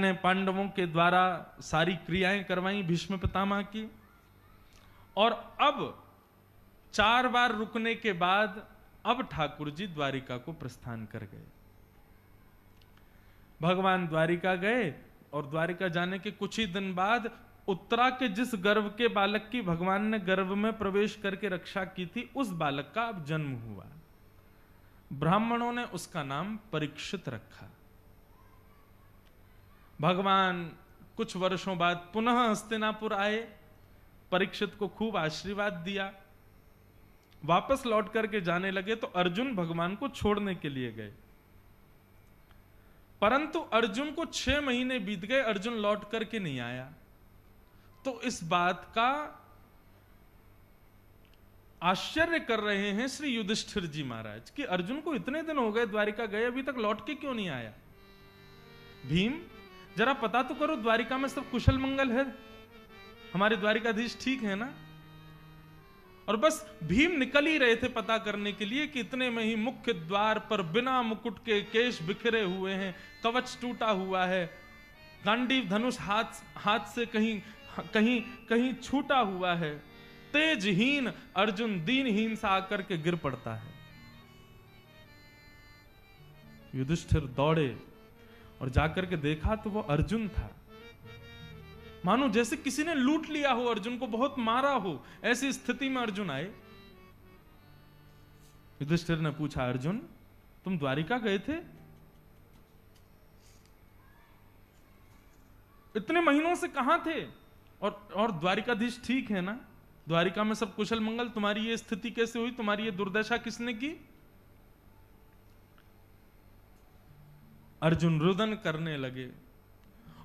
ने पांडवों के द्वारा सारी क्रियाएं करवाई भीष्म पितामह की, और अब 4 बार रुकने के बाद अब ठाकुर जी द्वारिका को प्रस्थान कर गए। भगवान द्वारिका गए और द्वारिका जाने के कुछ ही दिन बाद उत्तरा के जिस गर्भ के बालक की भगवान ने गर्भ में प्रवेश करके रक्षा की थी, उस बालक का अब जन्म हुआ। ब्राह्मणों ने उसका नाम परीक्षित रखा। भगवान कुछ वर्षों बाद पुनः हस्तिनापुर आए, परीक्षित को खूब आशीर्वाद दिया, वापस लौट करके जाने लगे तो अर्जुन भगवान को छोड़ने के लिए गए, परंतु अर्जुन को 6 महीने बीत गए, अर्जुन लौट करके नहीं आया। तो इस बात का आश्चर्य कर रहे हैं श्री युधिष्ठिर जी महाराज कि अर्जुन को इतने दिन हो गए द्वारिका गए, अभी तक लौट के क्यों नहीं आया। भीम, जरा पता तो करो द्वारिका में सब कुशल मंगल है, हमारे द्वारिकाधीश ठीक है ना। और बस भीम निकल ही रहे थे पता करने के लिए कि इतने में ही मुख्य द्वार पर बिना मुकुट के केश बिखरे हुए हैं, कवच टूटा हुआ है, गांडीव धनुष हाथ से कहीं कहीं कहीं छूटा हुआ है, तेजहीन अर्जुन दीनहीन सा आकर के गिर पड़ता है। युधिष्ठिर दौड़े और जाकर के देखा तो वो अर्जुन था, मानो जैसे किसी ने लूट लिया हो, अर्जुन को बहुत मारा हो, ऐसी स्थिति में अर्जुन आए। युधिष्ठिर ने पूछा, अर्जुन तुम द्वारिका गए थे? इतने महीनों से कहां थे? और द्वारिकाधीश ठीक है ना? द्वारिका में सब कुशल मंगल? तुम्हारी ये स्थिति कैसे हुई? तुम्हारी ये दुर्दशा किसने की? अर्जुन रुदन करने लगे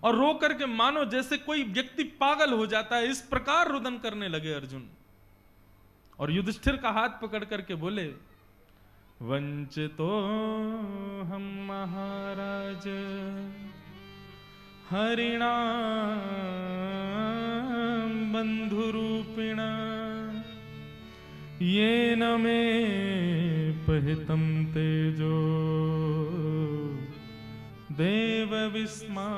और रो करके मानो जैसे कोई व्यक्ति पागल हो जाता है, इस प्रकार रुदन करने लगे अर्जुन। और युधिष्ठिर का हाथ पकड़ करके बोले, वंचितो हम महाराज हरिणा बंधुरूपिणा येन मे पहितं तेजो देव विस्मापनम।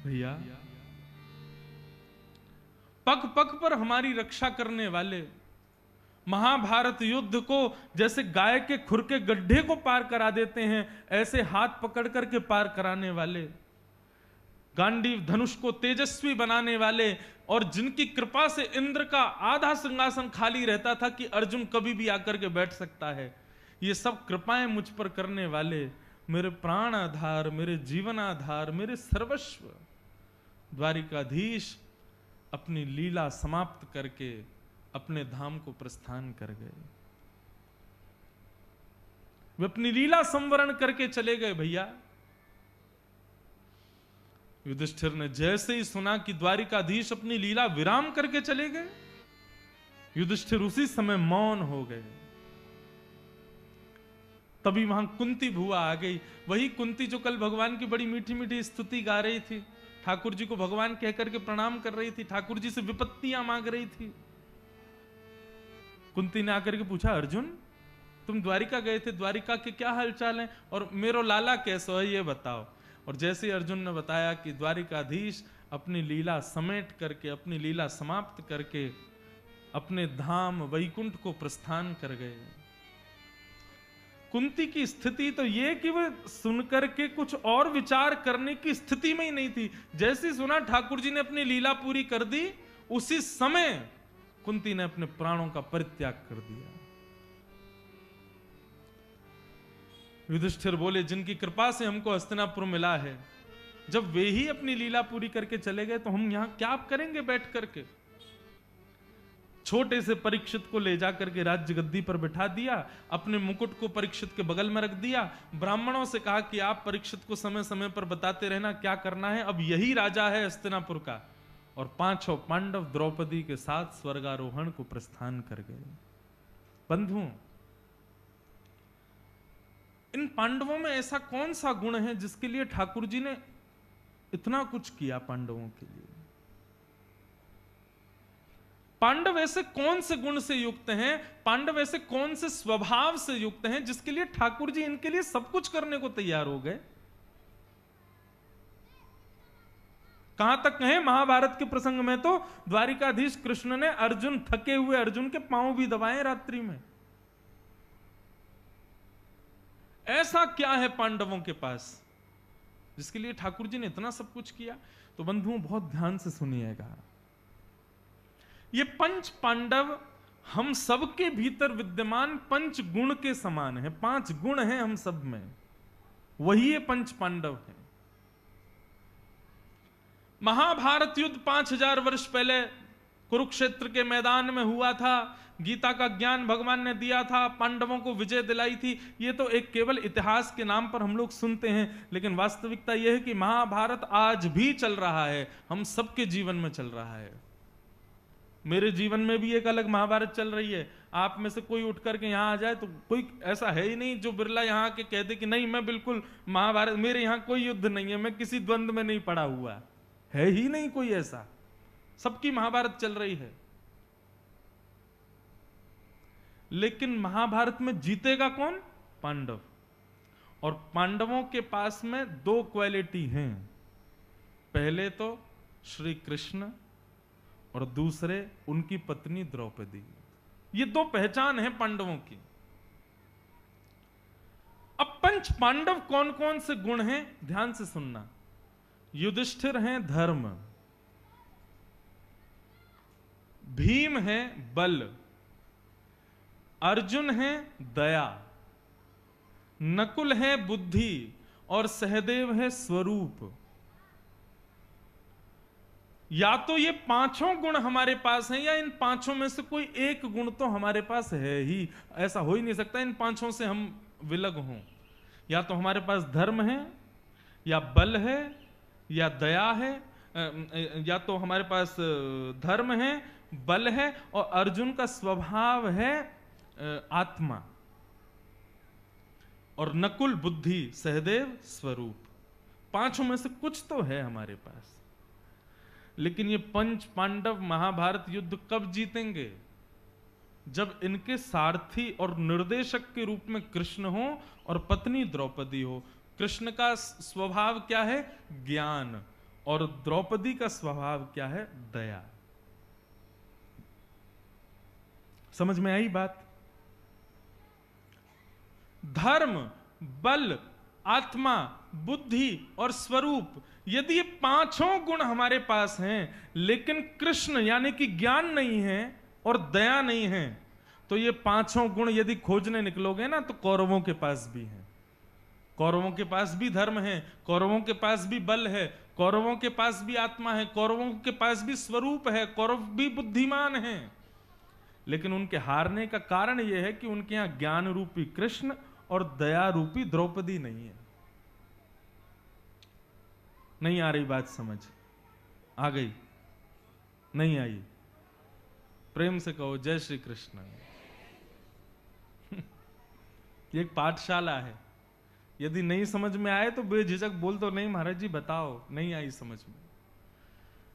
भैया, पग पग पर हमारी रक्षा करने वाले, महाभारत युद्ध को जैसे गाय के खुर के गड्ढे को पार करा देते हैं, ऐसे हाथ पकड़ करके पार कराने वाले, गांडीव धनुष को तेजस्वी बनाने वाले, और जिनकी कृपा से इंद्र का आधा सिंहासन खाली रहता था कि अर्जुन कभी भी आकर के बैठ सकता है, ये सब कृपाएं मुझ पर करने वाले, मेरे प्राण आधार, मेरे जीवन आधार, मेरे सर्वस्व द्वारिकाधीश अपनी लीला समाप्त करके अपने धाम को प्रस्थान कर गए। वे अपनी लीला संवरण करके चले गए। भैया, युधिष्ठिर ने जैसे ही सुना कि द्वारिकाधीश अपनी लीला विराम करके चले गए, युधिष्ठिर उसी समय मौन हो गए। तभी वहां कुंती भुआ आ गई, वही कुंती जो कल भगवान की बड़ी मीठी मीठी स्तुति गा रही थी, ठाकुर जी को भगवान कहकर के प्रणाम कर रही थी, ठाकुर जी से विपत्तियां मांग रही थी। कुंती ने आकर के पूछा, अर्जुन तुम द्वारिका गए थे, द्वारिका के क्या हालचाल हैं, और मेरो लाला कैसा है ये बताओ। और जैसे अर्जुन ने बताया कि द्वारिकाधीश अपनी लीला समेट करके, अपनी लीला समाप्त करके अपने धाम वैकुंठ को प्रस्थान कर गए। कुंती की स्थिति तो ये कि वह सुनकर के कुछ और विचार करने की स्थिति में ही नहीं थी। जैसे सुना ठाकुर जी ने अपनी लीला पूरी कर दी, उसी समय कुंती ने अपने प्राणों का परित्याग कर दिया। युधिष्ठिर बोले, जिनकी कृपा से हमको हस्तिनापुर मिला है, जब वे ही अपनी लीला पूरी करके चले गए तो हम यहां क्या करेंगे बैठ करके। छोटे से परीक्षित को ले जाकर के राज्य गद्दी पर बिठा दिया, अपने मुकुट को परीक्षित के बगल में रख दिया, ब्राह्मणों से कहा कि आप परीक्षित को समय समय पर बताते रहना क्या करना है, अब यही राजा है हस्तिनापुर का। और 5 पांडव द्रौपदी के साथ स्वर्गारोहण को प्रस्थान कर गए। बंधुओं, इन पांडवों में ऐसा कौन सा गुण है जिसके लिए ठाकुर जी ने इतना कुछ किया पांडवों के लिए। पांडव ऐसे कौन से गुण से युक्त हैं, पांडव ऐसे कौन से स्वभाव से युक्त हैं जिसके लिए ठाकुर जी इनके लिए सब कुछ करने को तैयार हो गए। कहां तक कहें, महाभारत के प्रसंग में तो द्वारिकाधीश कृष्ण ने अर्जुन, थके हुए अर्जुन के पांव भी दबाए रात्रि में। ऐसा क्या है पांडवों के पास जिसके लिए ठाकुर जी ने इतना सब कुछ किया। तो बंधुओं बहुत ध्यान से सुनिएगा, ये पंच पांडव हम सबके भीतर विद्यमान पंच गुण के समान है। 5 गुण हैं हम सब में, वही ये पंच पांडव हैं। महाभारत युद्ध 5000 वर्ष पहले कुरुक्षेत्र के मैदान में हुआ था। गीता का ज्ञान भगवान ने दिया था, पांडवों को विजय दिलाई थी। ये तो एक केवल इतिहास के नाम पर हम लोग सुनते हैं, लेकिन वास्तविकता यह है कि महाभारत आज भी चल रहा है, हम सबके जीवन में चल रहा है। मेरे जीवन में भी एक अलग महाभारत चल रही है। आप में से कोई उठ करके यहां आ जाए तो कोई ऐसा है ही नहीं जो बिरला यहां के कह दे कि नहीं मैं बिल्कुल महाभारत, मेरे यहां कोई युद्ध नहीं है, मैं किसी द्वंद्व में नहीं पड़ा हुआ, है ही नहीं कोई ऐसा। सबकी महाभारत चल रही है। लेकिन महाभारत में जीतेगा कौन? पांडव। और पांडवों के पास में 2 क्वालिटी हैं, पहले तो श्री कृष्ण और दूसरे उनकी पत्नी द्रौपदी। ये 2 पहचान है पांडवों की। अब पंच पांडव कौन कौन से गुण हैं, ध्यान से सुनना। युधिष्ठिर हैं धर्म, भीम है बल, अर्जुन है दया, नकुल है बुद्धि और सहदेव है स्वरूप। या तो ये 5 गुण हमारे पास हैं या इन 5 में से कोई एक गुण तो हमारे पास है ही। ऐसा हो ही नहीं सकता इन 5 से हम विलग हों। या तो हमारे पास धर्म है, या बल है, या दया है, या तो हमारे पास धर्म है, बल है, और अर्जुन का स्वभाव है आत्मा, और नकुल बुद्धि, सहदेव स्वरूप। 5 में से कुछ तो है हमारे पास। लेकिन ये पंच पांडव महाभारत युद्ध कब जीतेंगे? जब इनके सारथी और निर्देशक के रूप में कृष्ण हो और पत्नी द्रौपदी हो। कृष्ण का स्वभाव क्या है? ज्ञान। और द्रौपदी का स्वभाव क्या है? दया। समझ में आई बात? धर्म, बल, आत्मा, बुद्धि और स्वरूप, यदि ये 5 गुण हमारे पास हैं लेकिन कृष्ण यानी कि ज्ञान नहीं है और दया नहीं है, तो ये 5 गुण यदि खोजने निकलोगे ना तो कौरवों के पास भी हैं। कौरवों के पास भी धर्म है, कौरवों के पास भी बल है, कौरवों के पास भी आत्मा है, कौरवों के पास भी स्वरूप है, कौरव भी बुद्धिमान हैं। लेकिन उनके हारने का कारण यह है कि उनके यहां ज्ञान रूपी कृष्ण और दया रूपी द्रौपदी नहीं है। नहीं आ रही बात समझ? आ गई? नहीं आई? प्रेम से कहो जय श्री कृष्ण। ये एक पाठशाला है। यदि नहीं समझ में आए तो बेझिझक बोल दो, नहीं महाराज जी बताओ, नहीं आई समझ में।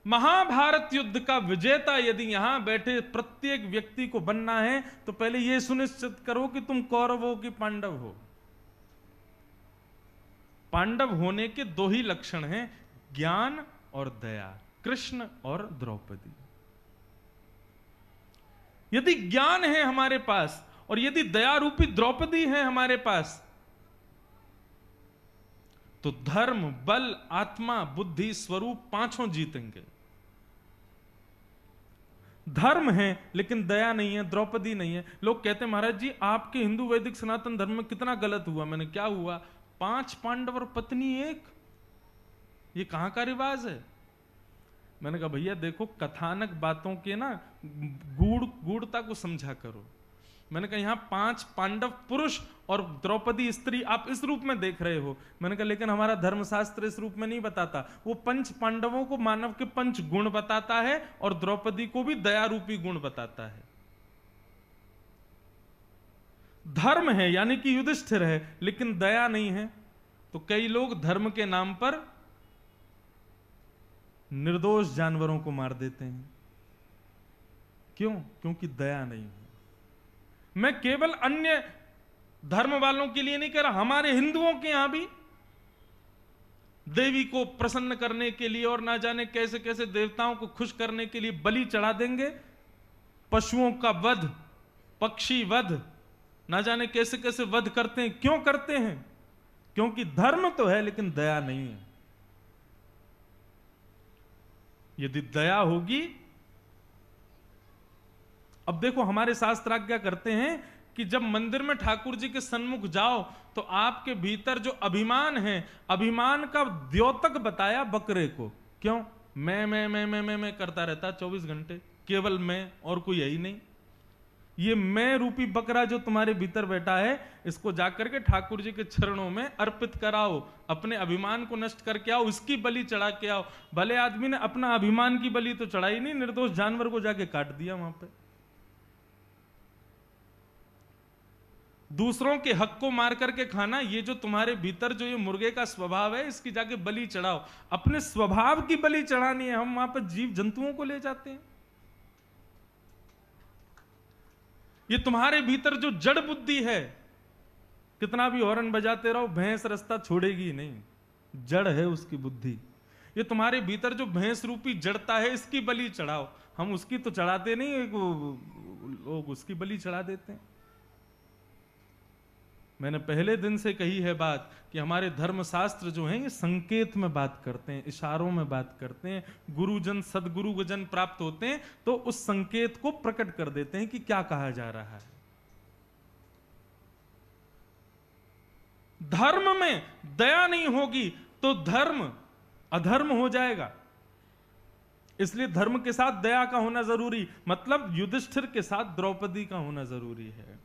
महाभारत युद्ध का विजेता यदि यहां बैठे प्रत्येक व्यक्ति को बनना है तो पहले यह सुनिश्चित करो कि तुम कौरव हो कि पांडव हो। पांडव होने के 2 ही लक्षण हैं, ज्ञान और दया, कृष्ण और द्रौपदी। यदि ज्ञान है हमारे पास और यदि दया रूपी द्रौपदी है हमारे पास, तो धर्म, बल, आत्मा, बुद्धि, स्वरूप 5 जीतेंगे। धर्म है लेकिन दया नहीं है, द्रौपदी नहीं है। लोग कहते हैं महाराज जी आपके हिंदू वैदिक सनातन धर्म में कितना गलत हुआ। मैंने क्या हुआ? 5 पांडव और पत्नी 1, ये कहां का रिवाज है? मैंने कहा भैया देखो, कथानक बातों के ना गूढ़ता को समझा करो। मैंने कहा यहां 5 पांडव पुरुष और द्रौपदी स्त्री आप इस रूप में देख रहे हो। मैंने कहा लेकिन हमारा धर्मशास्त्र इस रूप में नहीं बताता। वो 5 पांडवों को मानव के 5 गुण बताता है और द्रौपदी को भी दया रूपी गुण बताता है। धर्म है यानी कि युधिष्ठिर है लेकिन दया नहीं है, तो कई लोग धर्म के नाम पर निर्दोष जानवरों को मार देते हैं। क्यों? क्योंकि दया नहीं है। मैं केवल अन्य धर्म वालों के लिए नहीं कह रहा, हमारे हिंदुओं के यहां भी देवी को प्रसन्न करने के लिए और ना जाने कैसे कैसे देवताओं को खुश करने के लिए बलि चढ़ा देंगे, पशुओं का वध, पक्षी वध, ना जाने कैसे कैसे वध करते हैं। क्यों करते हैं? क्योंकि धर्म तो है लेकिन दया नहीं है। यदि दया होगी, अब देखो हमारे शास्त्र आज्ञा करते हैं कि जब मंदिर में ठाकुर जी के सन्मुख जाओ तो आपके भीतर जो अभिमान है, अभिमान का द्योतक बताया बकरे को। क्यों? मैं करता रहता 24 घंटे, केवल मैं और कोई यही नहीं। ये मैं रूपी बकरा जो तुम्हारे भीतर बैठा है, इसको जाकर के ठाकुर जी के चरणों में अर्पित कराओ, अपने अभिमान को नष्ट करके आओ, इसकी बलि चढ़ा के आओ। भले आदमी ने अपना अभिमान की बलि तो चढ़ाई नहीं, निर्दोष जानवर को जाके काट दिया वहां पे। दूसरों के हक को मार करके खाना, ये जो तुम्हारे भीतर जो ये मुर्गे का स्वभाव है, इसकी जाके बलि चढ़ाओ। अपने स्वभाव की बलि चढ़ानी है, हम वहां पर जीव जंतुओं को ले जाते हैं। ये तुम्हारे भीतर जो जड़ बुद्धि है, कितना भी हॉर्न बजाते रहो, भैंस रास्ता छोड़ेगी नहीं, जड़ है उसकी बुद्धि। ये तुम्हारे भीतर जो भैंस रूपी जड़ता है, इसकी बलि चढ़ाओ। हम उसकी तो चढ़ाते नहीं, लोग उसकी बलि चढ़ा देते हैं। मैंने पहले दिन से कही है बात कि हमारे धर्मशास्त्र जो हैं ये संकेत में बात करते हैं, इशारों में बात करते हैं। गुरुजन सदगुरु जन प्राप्त होते हैं तो उस संकेत को प्रकट कर देते हैं कि क्या कहा जा रहा है। धर्म में दया नहीं होगी तो धर्म अधर्म हो जाएगा। इसलिए धर्म के साथ दया का होना जरूरी, मतलब युधिष्ठिर के साथ द्रौपदी का होना जरूरी है।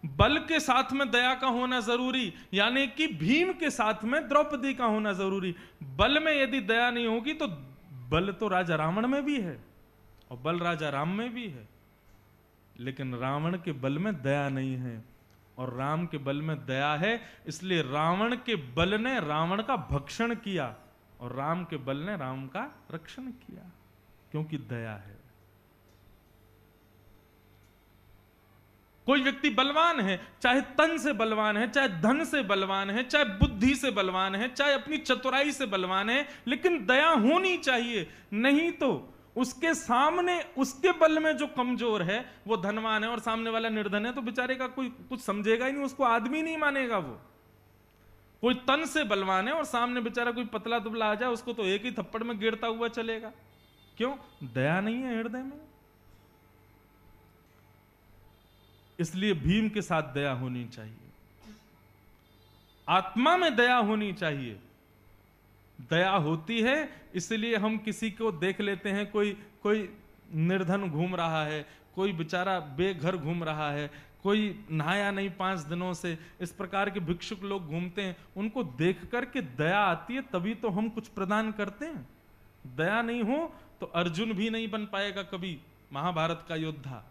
बल के साथ में दया का होना जरूरी, यानी कि भीम के साथ में द्रौपदी का होना जरूरी। बल में यदि दया नहीं होगी तो बल तो राजा रावण में भी है और बल राजा राम में भी है, लेकिन रावण के बल में दया नहीं है और राम के बल में दया है। इसलिए रावण के बल ने रावण का भक्षण किया और राम के बल ने राम का रक्षण किया, क्योंकि दया है। कोई व्यक्ति बलवान है, चाहे तन से बलवान है, चाहे धन से बलवान है, चाहे बुद्धि से बलवान है, चाहे अपनी चतुराई से बलवान है, लेकिन दया होनी चाहिए। नहीं तो उसके सामने, उसके बल में जो कमजोर है वो धनवान है और सामने वाला निर्धन है, तो बेचारे का कोई कुछ समझेगा ही नहीं, उसको आदमी नहीं मानेगा वो। कोई तन से बलवान है और सामने बेचारा कोई पतला दुबला आ जाए, उसको तो एक ही थप्पड़ में गिरता हुआ चलेगा। क्यों? दया नहीं है हृदय में। इसलिए भीम के साथ दया होनी चाहिए, आत्मा में दया होनी चाहिए। दया होती है इसलिए हम किसी को देख लेते हैं, कोई निर्धन घूम रहा है, कोई बेचारा बेघर घूम रहा है, कोई नहाया नहीं 5 दिनों से, इस प्रकार के भिक्षुक लोग घूमते हैं, उनको देख करके दया आती है, तभी तो हम कुछ प्रदान करते हैं। दया नहीं हो तो अर्जुन भी नहीं बन पाएगा कभी महाभारत का योद्धा।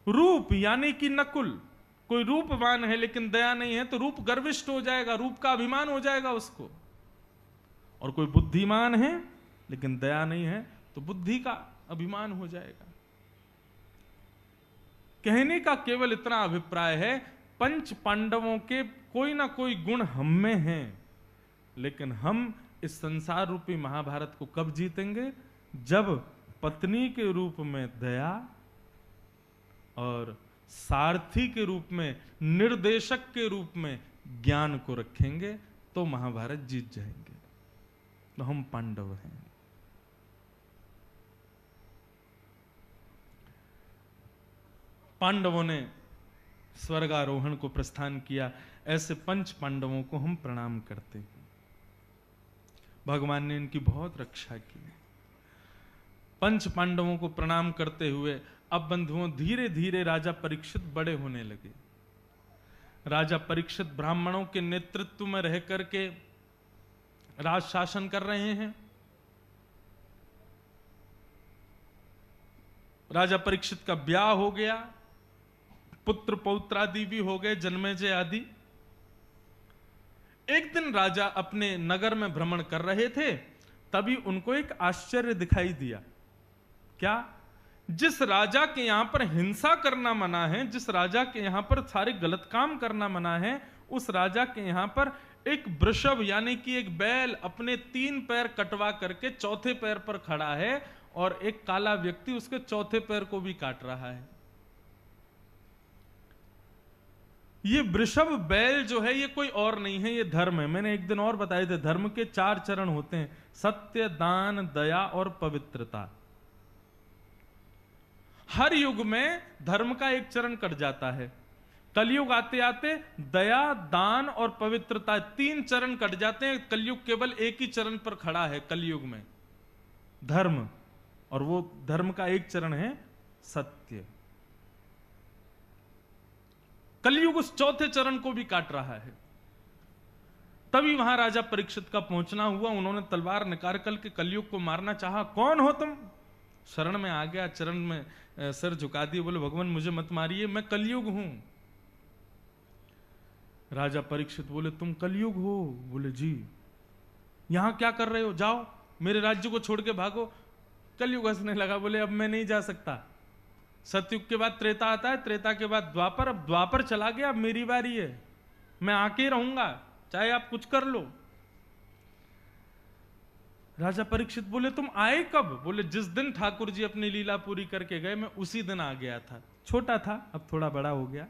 रूप यानी कि नकुल, कोई रूपवान है लेकिन दया नहीं है तो रूप गर्विष्ठ हो जाएगा, रूप का अभिमान हो जाएगा उसको। और कोई बुद्धिमान है लेकिन दया नहीं है तो बुद्धि का अभिमान हो जाएगा। कहने का केवल इतना अभिप्राय है, पंच पांडवों के कोई ना कोई गुण हम में हैं, लेकिन हम इस संसार रूपी महाभारत को कब जीतेंगे? जब पत्नी के रूप में दया और सारथी के रूप में, निर्देशक के रूप में ज्ञान को रखेंगे तो महाभारत जीत जाएंगे। तो हम पांडव हैं। पांडवों ने स्वर्गारोहण को प्रस्थान किया, ऐसे पंच पांडवों को हम प्रणाम करते हैं। भगवान ने इनकी बहुत रक्षा की। पंच पांडवों को प्रणाम करते हुए अब बंधुओं धीरे धीरे राजा परीक्षित बड़े होने लगे। राजा परीक्षित ब्राह्मणों के नेतृत्व में रह करके राज शासन कर रहे हैं। राजा परीक्षित का ब्याह हो गया, पुत्र पौत्र आदि भी हो गए, जन्मेजय आदि। एक दिन राजा अपने नगर में भ्रमण कर रहे थे तभी उनको एक आश्चर्य दिखाई दिया। क्या? जिस राजा के यहां पर हिंसा करना मना है, जिस राजा के यहां पर सारे गलत काम करना मना है, उस राजा के यहां पर एक वृषभ यानी कि एक बैल अपने 3 पैर कटवा करके चौथे पैर पर खड़ा है और एक काला व्यक्ति उसके चौथे पैर को भी काट रहा है। ये वृषभ बैल जो है ये कोई और नहीं है, ये धर्म है। मैंने एक दिन और बताए थे, धर्म के 4 चरण होते हैं, सत्य, दान, दया और पवित्रता। हर युग में धर्म का एक चरण कट जाता है। कलयुग आते आते दया, दान और पवित्रता 3 चरण कट जाते हैं। कलयुग केवल एक ही चरण पर खड़ा है कलयुग में, धर्म, और वो धर्म का एक चरण है सत्य। कलयुग उस चौथे चरण को भी काट रहा है। तभी वहां राजा परीक्षित का पहुंचना हुआ। उन्होंने तलवार निकाल के कलयुग को मारना चाहा। कौन हो तुम? शरण में आ गया, चरण में सिर झुका दिए, बोले भगवान मुझे मत मारिए, मैं कलयुग हूं। राजा परीक्षित बोले तुम कलयुग हो? बोले जी। यहां क्या कर रहे हो? जाओ मेरे राज्य को छोड़ के भागो। कलयुग हंसने लगा, बोले अब मैं नहीं जा सकता। सतयुग के बाद त्रेता आता है, त्रेता के बाद द्वापर, अब द्वापर चला गया, अब मेरी बारी है, मैं आके रहूंगा, चाहे आप कुछ कर लो। राजा परीक्षित बोले तुम आए कब? बोले जिस दिन ठाकुर जी अपनी लीला पूरी करके गए, मैं उसी दिन आ गया था। छोटा था, अब थोड़ा बड़ा हो गया।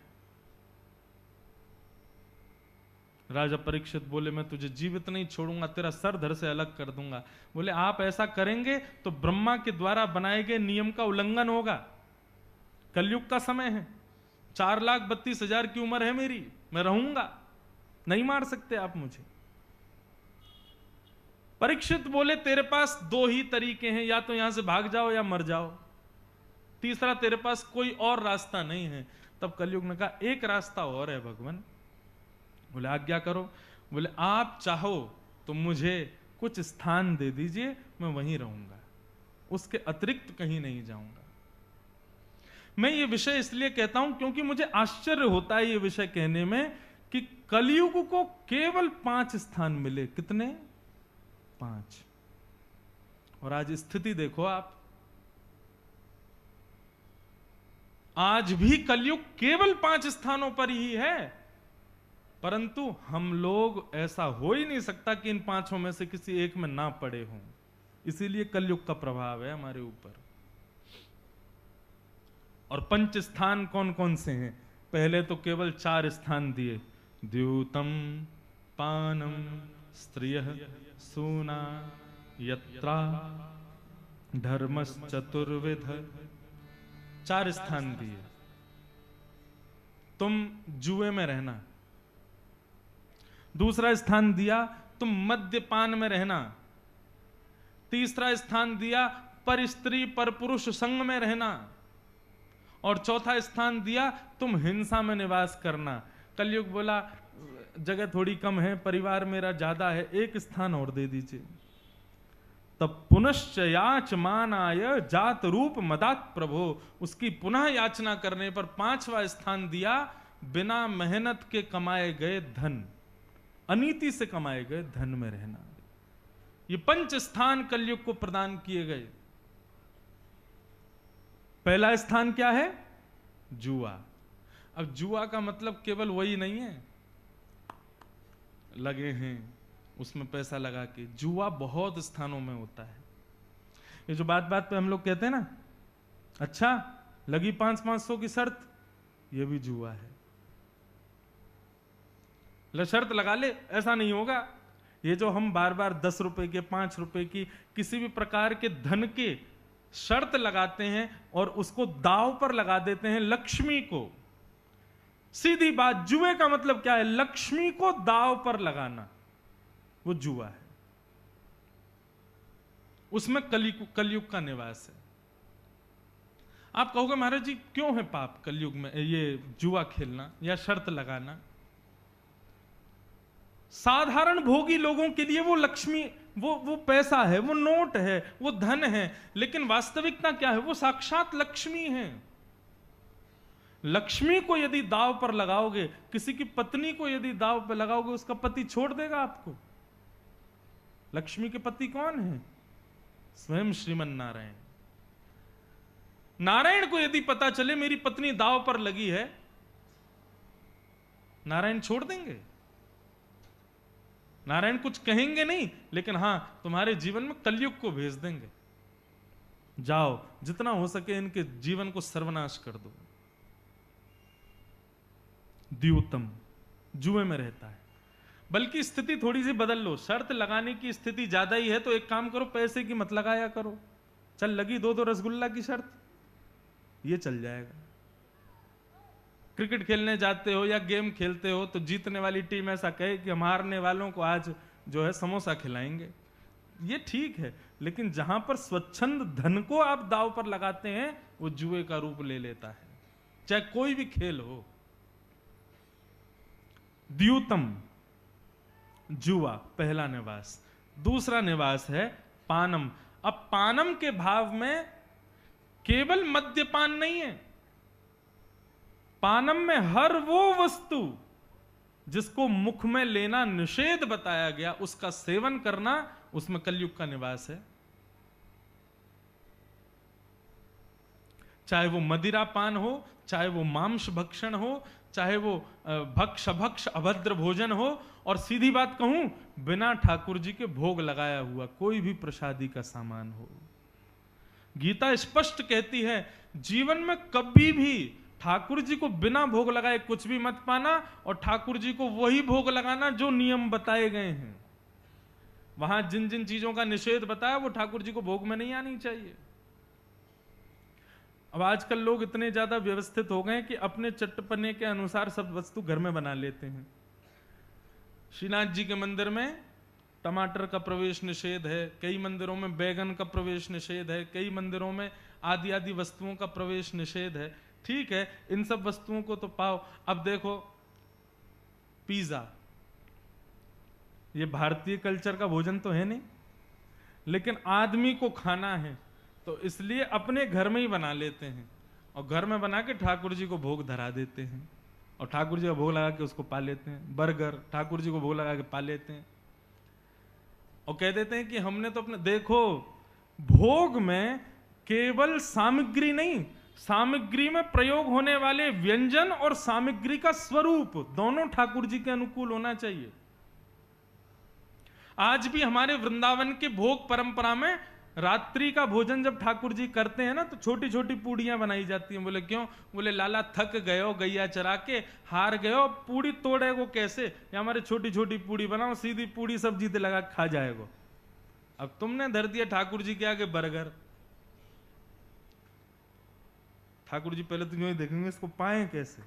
राजा परीक्षित बोले मैं तुझे जीवित नहीं छोड़ूंगा, तेरा सर धड़ से अलग कर दूंगा। बोले आप ऐसा करेंगे तो ब्रह्मा के द्वारा बनाए गए नियम का उल्लंघन होगा। कलयुग का समय है, 4,32,000 की उम्र है मेरी, मैं रहूंगा, नहीं मार सकते आप मुझे। परीक्षित बोले तेरे पास 2 ही तरीके हैं, या तो यहां से भाग जाओ या मर जाओ, तीसरा तेरे पास कोई और रास्ता नहीं है। तब कलयुग ने कहा एक रास्ता और है भगवान। बोले आज्ञा करो। बोले आप चाहो तो मुझे कुछ स्थान दे दीजिए, मैं वहीं रहूंगा, उसके अतिरिक्त कहीं नहीं जाऊंगा। मैं ये विषय इसलिए कहता हूं क्योंकि मुझे आश्चर्य होता है ये विषय कहने में कि कलयुग को केवल 5 स्थान मिले। कितने? 5। और आज स्थिति देखो आप, आज भी कलयुग केवल 5 स्थानों पर ही है, परंतु हम लोग, ऐसा हो ही नहीं सकता कि इन 5 में से किसी एक में ना पड़े हों। इसीलिए कलयुग का प्रभाव है हमारे ऊपर। और 5 स्थान कौन कौन से हैं? पहले तो केवल 4 स्थान दिए, द्यूतम, पानम, स्त्रियः, सूना, यत्रा, धर्मश्चतुर्विध, 4 स्थान दिए। तुम जुए में रहना। दूसरा स्थान दिया तुम मद्यपान में रहना। तीसरा स्थान दिया पर स्त्री पर पुरुष संग में रहना। और चौथा स्थान दिया तुम हिंसा में निवास करना। कलयुग बोला जगह थोड़ी कम है, परिवार मेरा ज्यादा है, एक स्थान और दे दीजिए। तब पुनश्च याचमानाय जात रूप मदात प्रभो, उसकी पुनः याचना करने पर 5वां स्थान दिया बिना मेहनत के कमाए गए धन, अनीति से कमाए गए धन में रहना। ये 5 स्थान कलयुग को प्रदान किए गए। पहला स्थान क्या है? जुआ। अब जुआ का मतलब केवल वही नहीं है लगे हैं उसमें पैसा लगा के। जुआ बहुत स्थानों में होता है। ये जो बात बात पे हम लोग कहते हैं ना, अच्छा लगी 500-500 की शर्त, ये भी जुआ है। शर्त लगा ले, ऐसा नहीं होगा। ये जो हम बार बार 10 रुपए के, 5 रुपए की, किसी भी प्रकार के धन के शर्त लगाते हैं और उसको दांव पर लगा देते हैं लक्ष्मी को। सीधी बात, जुए का मतलब क्या है? लक्ष्मी को दांव पर लगाना, वो जुआ है। उसमें कलयुग का निवास है। आप कहोगे महाराज जी क्यों है पाप कलयुग में ये जुआ खेलना या शर्त लगाना? साधारण भोगी लोगों के लिए वो लक्ष्मी, वो पैसा है, वो नोट है, वो धन है, लेकिन वास्तविकता क्या है? वो साक्षात लक्ष्मी है। लक्ष्मी को यदि दांव पर लगाओगे, किसी की पत्नी को यदि दांव पर लगाओगे, उसका पति छोड़ देगा आपको। लक्ष्मी के पति कौन है? स्वयं श्रीमन नारायण। नारायण को यदि पता चले मेरी पत्नी दाव पर लगी है, नारायण छोड़ देंगे? नारायण कुछ कहेंगे नहीं, लेकिन हां तुम्हारे जीवन में कलयुग को भेज देंगे, जाओ जितना हो सके इनके जीवन को सर्वनाश कर दो। द्यूतम जुए में रहता है। बल्कि स्थिति थोड़ी सी बदल लो, शर्त लगाने की स्थिति ज्यादा ही है तो एक काम करो, पैसे की मत लगाया करो। चल लगी 2-2 रसगुल्ला की शर्त, ये चल जाएगा। क्रिकेट खेलने जाते हो या गेम खेलते हो तो जीतने वाली टीम ऐसा कहे कि हम हारने वालों को आज जो है समोसा खिलाएंगे, ये ठीक है। लेकिन जहां पर स्वच्छंद धन को आप दाव पर लगाते हैं वो जुए का रूप ले लेता है, चाहे कोई भी खेल हो। द्यूतम जुआ पहला निवास। दूसरा निवास है पानम। अब पानम के भाव में केवल मद्यपान नहीं है, पानम में हर वो वस्तु जिसको मुख में लेना निषेध बताया गया उसका सेवन करना, उसमें कलयुग का निवास है। चाहे वो मदिरा पान हो, चाहे वो मांस भक्षण हो, चाहे वो भक्ष अभद्र भोजन हो, और सीधी बात कहूं बिना ठाकुर जी के भोग लगाया हुआ कोई भी प्रसादी का सामान हो। गीता स्पष्ट कहती है जीवन में कभी भी ठाकुर जी को बिना भोग लगाए कुछ भी मत पाना, और ठाकुर जी को वही भोग लगाना जो नियम बताए गए हैं। वहां जिन जिन चीजों का निषेध बताया वो ठाकुर जी को भोग में नहीं आनी चाहिए। अब आजकल लोग इतने ज्यादा व्यवस्थित हो गए कि अपने चटपने के अनुसार सब वस्तु घर में बना लेते हैं। श्रीनाथ जी के मंदिर में टमाटर का प्रवेश निषेध है, कई मंदिरों में बैगन का प्रवेश निषेध है, कई मंदिरों में आदि आदि वस्तुओं का प्रवेश निषेध है। ठीक है, इन सब वस्तुओं को तो पाओ। अब देखो पिज्जा, ये भारतीय कल्चर का भोजन तो है नहीं, लेकिन आदमी को खाना है तो इसलिए अपने घर में ही बना लेते हैं, और घर में बना के ठाकुर जी को भोग धरा देते हैं, और ठाकुर जी का भोग लगा के उसको पा लेते हैं। बर्गर ठाकुर जी को भोग लगा के पा लेते हैं, और कह देते हैं कि हमने तो अपने। देखो भोग में केवल सामग्री नहीं, सामग्री में प्रयोग होने वाले व्यंजन और सामग्री का स्वरूप दोनों ठाकुर जी के अनुकूल होना चाहिए। आज भी हमारे वृंदावन के भोग परंपरा में रात्रि का भोजन जब ठाकुर जी करते हैं ना तो छोटी छोटी पूड़ियां बनाई जाती हैं। बोले क्यों? बोले लाला थक गए हो, गैया चरा के हार गए हो, पूड़ी तोड़े वो कैसे, या हमारे छोटी छोटी पूड़ी बनाओ, सीधी पूड़ी सब्जी ते लगा खा जाएगा। अब तुमने धर दिया ठाकुर जी के आगे बर्गर। ठाकुर जी पहले तो यूं ही देखेंगे इसको पाए कैसे।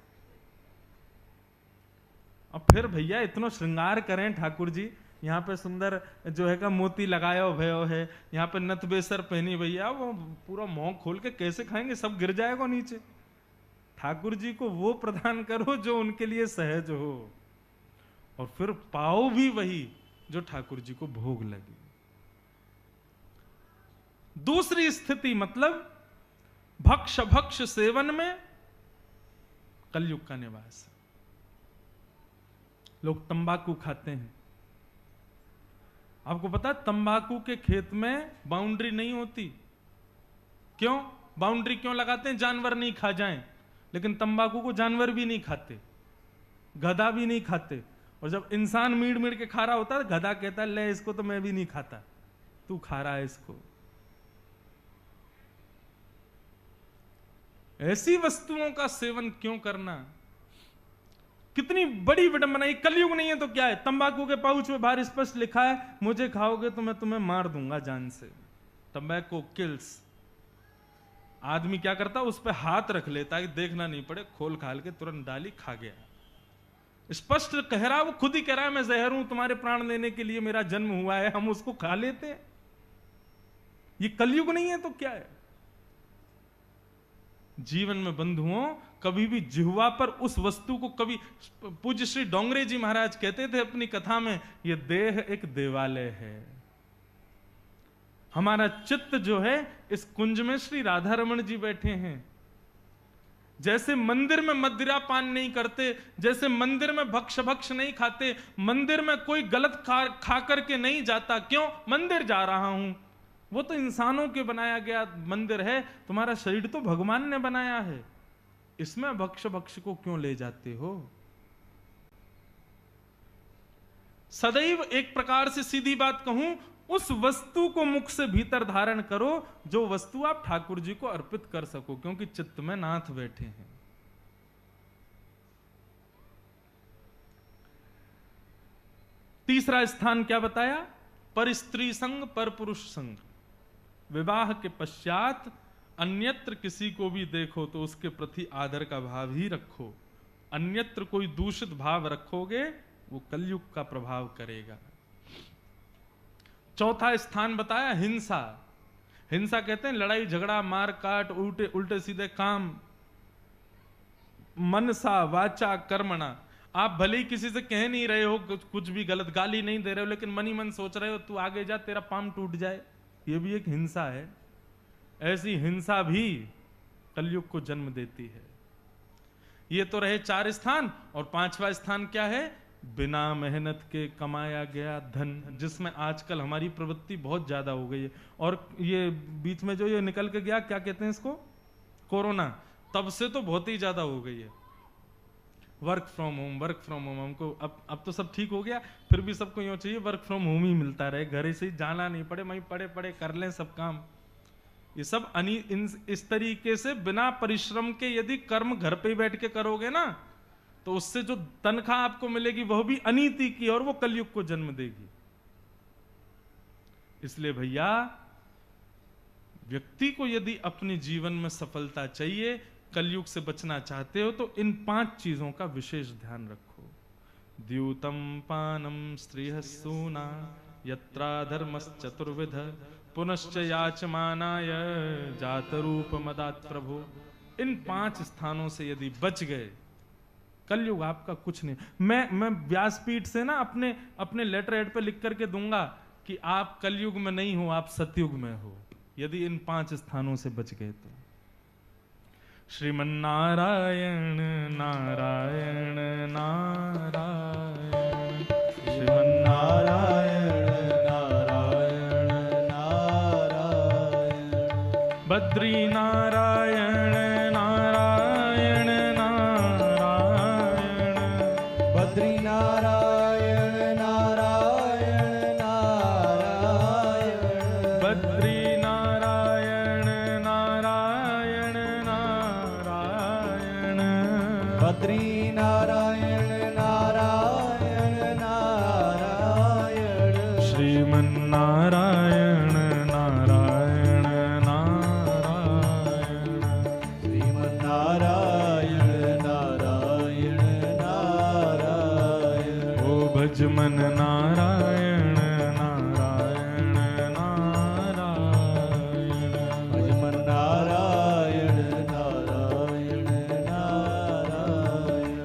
अब फिर भैया इतना श्रृंगार करें ठाकुर जी, यहाँ पे सुंदर जो है का मोती लगाया भयो है, यहाँ पे नथ बेसर पहनी, भैया वो पूरा मुंह खोल के कैसे खाएंगे, सब गिर जाएगा नीचे। ठाकुर जी को वो प्रदान करो जो उनके लिए सहज हो, और फिर पाओ भी वही जो ठाकुर जी को भोग लगे। दूसरी स्थिति मतलब भक्ष सेवन में कलयुग का निवास है। लोग तंबाकू खाते हैं। आपको पता है तंबाकू के खेत में बाउंड्री नहीं होती। क्यों बाउंड्री क्यों लगाते हैं? जानवर नहीं खा जाएं। लेकिन तंबाकू को जानवर भी नहीं खाते, गधा भी नहीं खाते। और जब इंसान मीड़ मीड़ के खा रहा होता है, गधा कहता है ले इसको तो मैं भी नहीं खाता, तू खा रहा है इसको। ऐसी वस्तुओं का सेवन क्यों करना? कितनी बड़ी विडंबना। कलयुग नहीं है तो क्या है? तंबाकू के पाउच में बाहर स्पष्ट लिखा है मुझे खाओगे तो मैं तुम्हें मार दूंगा जान से। टंबैको किल्स। आदमी क्या करता है? उस पर हाथ रख लेता है, देखना नहीं पड़े, खोल खाल के तुरंत डाली, खा गया। स्पष्ट कह रहा है, वो खुद ही कह रहा है मैं जहर हूं, तुम्हारे प्राण लेने के लिए मेरा जन्म हुआ है, हम उसको खा लेते हैं। ये कलयुग नहीं है तो क्या है? जीवन में बंधुओं कभी भी जिह्वा पर उस वस्तु को कभी, पूज्य श्री डोंगरे जी महाराज कहते थे अपनी कथा में, ये देह एक देवालय है। हमारा चित्त जो है इस कुंज में श्री राधा रमण जी बैठे हैं। जैसे मंदिर में मदिरा पान नहीं करते, जैसे मंदिर में भक्ष नहीं खाते, मंदिर में कोई गलत खा करके नहीं जाता। क्यों? मंदिर जा रहा हूं, वो तो इंसानों के बनाया गया मंदिर है, तुम्हारा शरीर तो भगवान ने बनाया है, इसमें भक्ष भक्ष को क्यों ले जाते हो? सदैव एक प्रकार से सीधी बात कहूं, उस वस्तु को मुख से भीतर धारण करो जो वस्तु आप ठाकुर जी को अर्पित कर सको, क्योंकि चित्त में नाथ बैठे हैं। तीसरा स्थान क्या बताया? पर स्त्री संग, पर पुरुष संग। विवाह के पश्चात अन्यत्र किसी को भी देखो तो उसके प्रति आदर का भाव ही रखो, अन्यत्र कोई दूषित भाव रखोगे वो कलयुग का प्रभाव करेगा। चौथा स्थान बताया हिंसा। हिंसा कहते हैं लड़ाई झगड़ा, मार काट, उल्टे उल्टे सीधे काम। मनसा वाचा कर्मणा, आप भले ही किसी से कह नहीं रहे हो, कुछ भी गलत गाली नहीं दे रहे हो, लेकिन मन ही मन सोच रहे हो तू आगे जा, तेरा पाम टूट जाए, ये भी एक हिंसा है। ऐसी हिंसा भी कलयुग को जन्म देती है। ये तो रहे 4 स्थान। और 5वां स्थान क्या है? बिना मेहनत के कमाया गया धन, जिसमें आजकल हमारी प्रवृत्ति बहुत ज्यादा हो गई है। और ये बीच में जो ये निकल के गया, क्या कहते हैं इसको, कोरोना, तब से तो बहुत ही ज्यादा हो गई है। Work from home, work from home. हमको अब तो सब ठीक हो गया, फिर भी सबको यूं चाहिए वर्क फ्रॉम होम ही मिलता रहे, घर से ही जाना नहीं पड़े, वहीं पड़े पड़े कर लें सब काम। ये सब इस तरीके से बिना परिश्रम के यदि कर्म घर पे ही बैठ के करोगे ना, तो उससे जो तनख्वाह आपको मिलेगी वह भी अनीति की, और वो कलयुग को जन्म देगी। इसलिए भैया, व्यक्ति को यदि अपने जीवन में सफलता चाहिए, कलयुग से बचना चाहते हो, तो इन 5 चीजों का विशेष ध्यान रखो। द्यूतम पानम स्त्रीहसूना यत्रा धर्मश्चतुर्विध पुनश्च याचमानाय जातरूप मदात् प्रभु। इन 5 स्थानों से यदि बच गए, कलयुग आपका कुछ नहीं। मैं व्यासपीठ से ना अपने लेटर हेड पे लिख करके दूंगा कि आप कलयुग में नहीं हो, आप सतयुग में हो, यदि इन 5 स्थानों से बच गए तो। श्रीमन्नारायण नारायण नारायण, श्रीमन्नारायण नारायण नारायण, बद्री नारायण नारायण नारायण, बद्री नारायण नारायण नारायण, बद्री नारायण नारायण नारायण, बद्री नारायण नारायण नारायण, श्रीमन्नारायण नारायण नारायण, श्रीमन्नारायण नारायण नारायण, ओ भजमन नारायण नारायण नारायण, भजमन नारायण नारायण नारायण,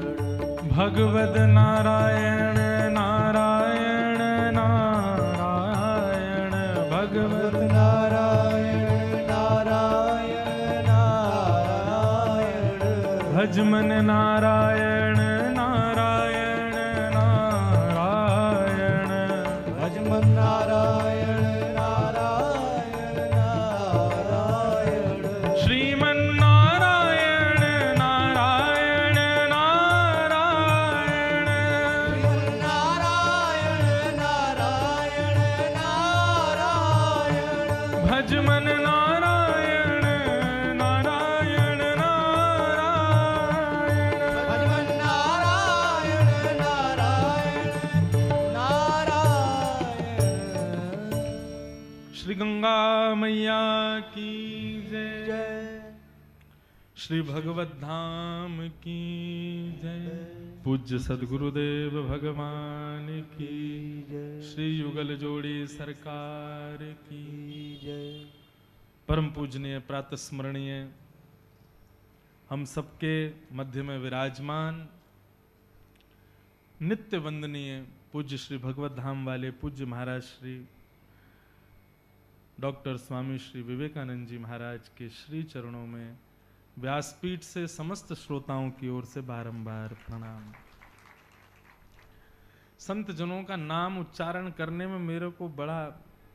भगवद नारायण नारायण नारायण, भगवद नारायण नारायण नारायण, भजमन नारायण नारायण नारायण, भजमन नारायण नारायण नारायण, श्रीमन्नारायण नारायण नारायण, श्रीमन्नारायण नारायण नारायण, भजमन नारायण नारायण नारायण, भजमन नारायण नारायण नारायण। श्री गंगा मैया की जय, श्री भगवत धाम की जय, पूज्य सदगुरुदेव भगवान की जय, श्री युगल जोड़ी सरकार की जय। परम पूजनीय प्रातः स्मरणीय हम सबके मध्य में विराजमान नित्य वंदनीय पूज्य श्री भगवत धाम वाले पूज्य महाराज श्री डॉक्टर स्वामी श्री विवेकानंद जी महाराज के श्री चरणों में व्यासपीठ से समस्त श्रोताओं की ओर से बारंबार प्रणाम। संत जनों का नाम उच्चारण करने में मेरे को बड़ा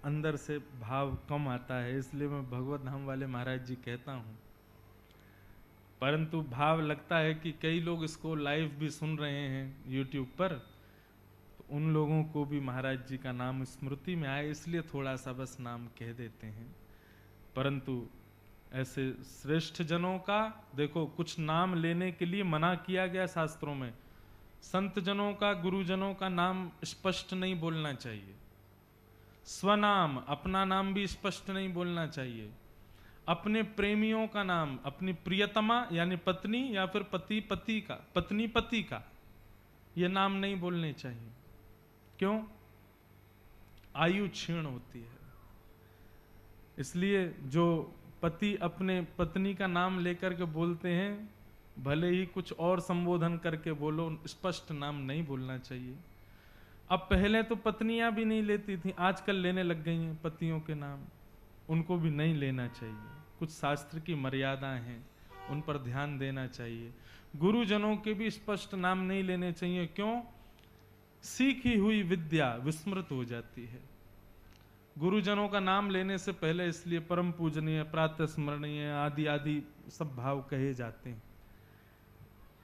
अंदर से भाव कम आता है, इसलिए मैं भगवत धाम वाले महाराज जी कहता हूँ। परंतु भाव लगता है कि कई लोग इसको लाइव भी सुन रहे हैं यूट्यूब पर, तो उन लोगों को भी महाराज जी का नाम स्मृति में आए, इसलिए थोड़ा सा बस नाम कह देते हैं। परंतु ऐसे श्रेष्ठ जनों का देखो, कुछ नाम लेने के लिए मना किया गया शास्त्रों में। संत जनों का, गुरुजनों का नाम स्पष्ट नहीं बोलना चाहिए। स्वनाम, अपना नाम भी स्पष्ट नहीं बोलना चाहिए। अपने प्रेमियों का नाम, अपनी प्रियतमा यानी पत्नी या फिर पति पति का, पत्नी पति का, ये नाम नहीं बोलने चाहिए। क्यों? आयु क्षीण होती है। इसलिए जो पति अपने पत्नी का नाम लेकर के बोलते हैं, भले ही कुछ और संबोधन करके बोलो, स्पष्ट नाम नहीं बोलना चाहिए। अब पहले तो पत्नियां भी नहीं लेती थी, आजकल लेने लग गई हैं पतियों के नाम, उनको भी नहीं लेना चाहिए। कुछ शास्त्र की मर्यादाएं हैं, उन पर ध्यान देना चाहिए। गुरुजनों के भी स्पष्ट नाम नहीं लेने चाहिए। क्यों? सीखी हुई विद्या विस्मृत हो जाती है। गुरुजनों का नाम लेने से पहले इसलिए परम पूजनीय, प्रातः स्मरणीय आदि आदि सब भाव कहे जाते हैं।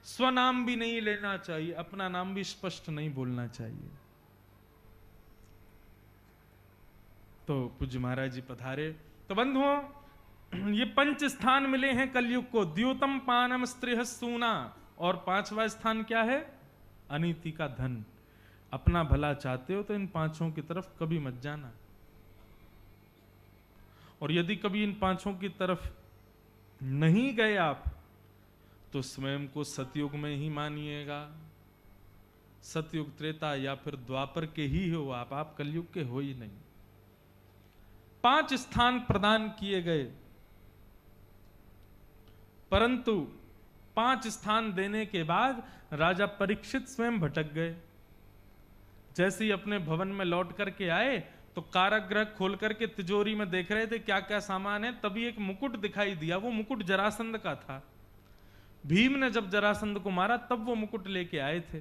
स्वनाम भी नहीं लेना चाहिए, अपना नाम भी स्पष्ट नहीं बोलना चाहिए। तो पूज्य महाराज जी पधारे। तो बंधुओं, ये 5 स्थान मिले हैं कलयुग को। द्योतम पानम स्त्रिह सूना, और 5वां स्थान क्या है? अनीति का धन। अपना भला चाहते हो तो इन 5 की तरफ कभी मत जाना, और यदि कभी इन 5 की तरफ नहीं गए आप, तो स्वयं को सतयुग में ही मानिएगा। सतयुग, त्रेता या फिर द्वापर के ही हो आप कलयुग के हो ही नहीं। 5 स्थान प्रदान किए गए, परंतु 5 स्थान देने के बाद राजा परीक्षित स्वयं भटक गए। जैसे ही अपने भवन में लौट करके आए तो कारागृह खोल करके तिजोरी में देख रहे थे क्या क्या सामान है, तभी एक मुकुट दिखाई दिया। वो मुकुट जरासंध का था। भीम ने जब जरासंध को मारा तब वो मुकुट लेके आए थे।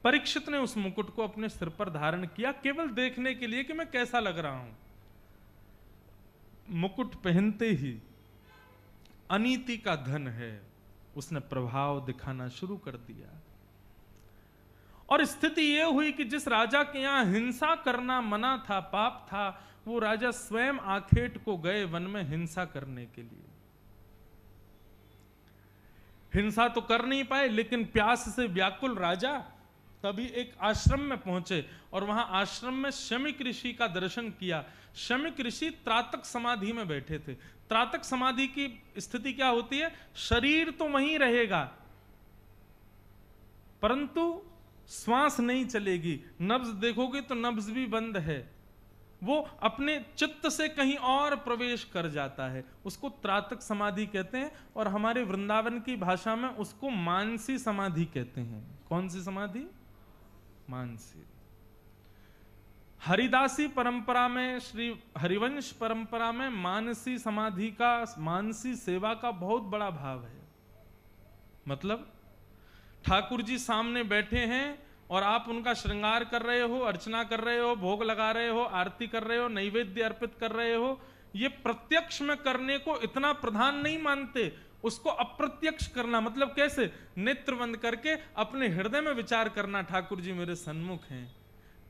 परीक्षित ने उस मुकुट को अपने सिर पर धारण किया, केवल देखने के लिए कि मैं कैसा लग रहा हूं। मुकुट पहनते ही अनीति का धन है, उसने प्रभाव दिखाना शुरू कर दिया। और स्थिति यह हुई कि जिस राजा के यहां हिंसा करना मना था, पाप था, वो राजा स्वयं आखेट को गए वन में हिंसा करने के लिए। हिंसा तो कर नहीं पाए, लेकिन प्यास से व्याकुल राजा तभी एक आश्रम में पहुंचे, और वहां आश्रम में शमिक ऋषि का दर्शन किया। शमिक ऋषि त्रातक समाधि में बैठे थे। त्रातक समाधि की स्थिति क्या होती है? शरीर तो वहीं रहेगा, परंतु श्वास नहीं चलेगी। नब्ज देखोगे तो नब्ज भी बंद है। वो अपने चित्त से कहीं और प्रवेश कर जाता है, उसको त्रातक समाधि कहते हैं। और हमारे वृंदावन की भाषा में उसको मानसी समाधि कहते हैं। कौन सी समाधि? मानसी। हरिदासी परंपरा में, श्री हरिवंश परंपरा में मानसी समाधि का, मानसी सेवा का बहुत बड़ा भाव है। मतलब ठाकुर जी सामने बैठे हैं और आप उनका श्रृंगार कर रहे हो, अर्चना कर रहे हो, भोग लगा रहे हो, आरती कर रहे हो, नैवेद्य अर्पित कर रहे हो। ये प्रत्यक्ष में करने को इतना प्रधान नहीं मानते, उसको अप्रत्यक्ष करना। मतलब कैसे? नेत्र बंद करके अपने हृदय में विचार करना, ठाकुर जी मेरे सन्मुख हैं,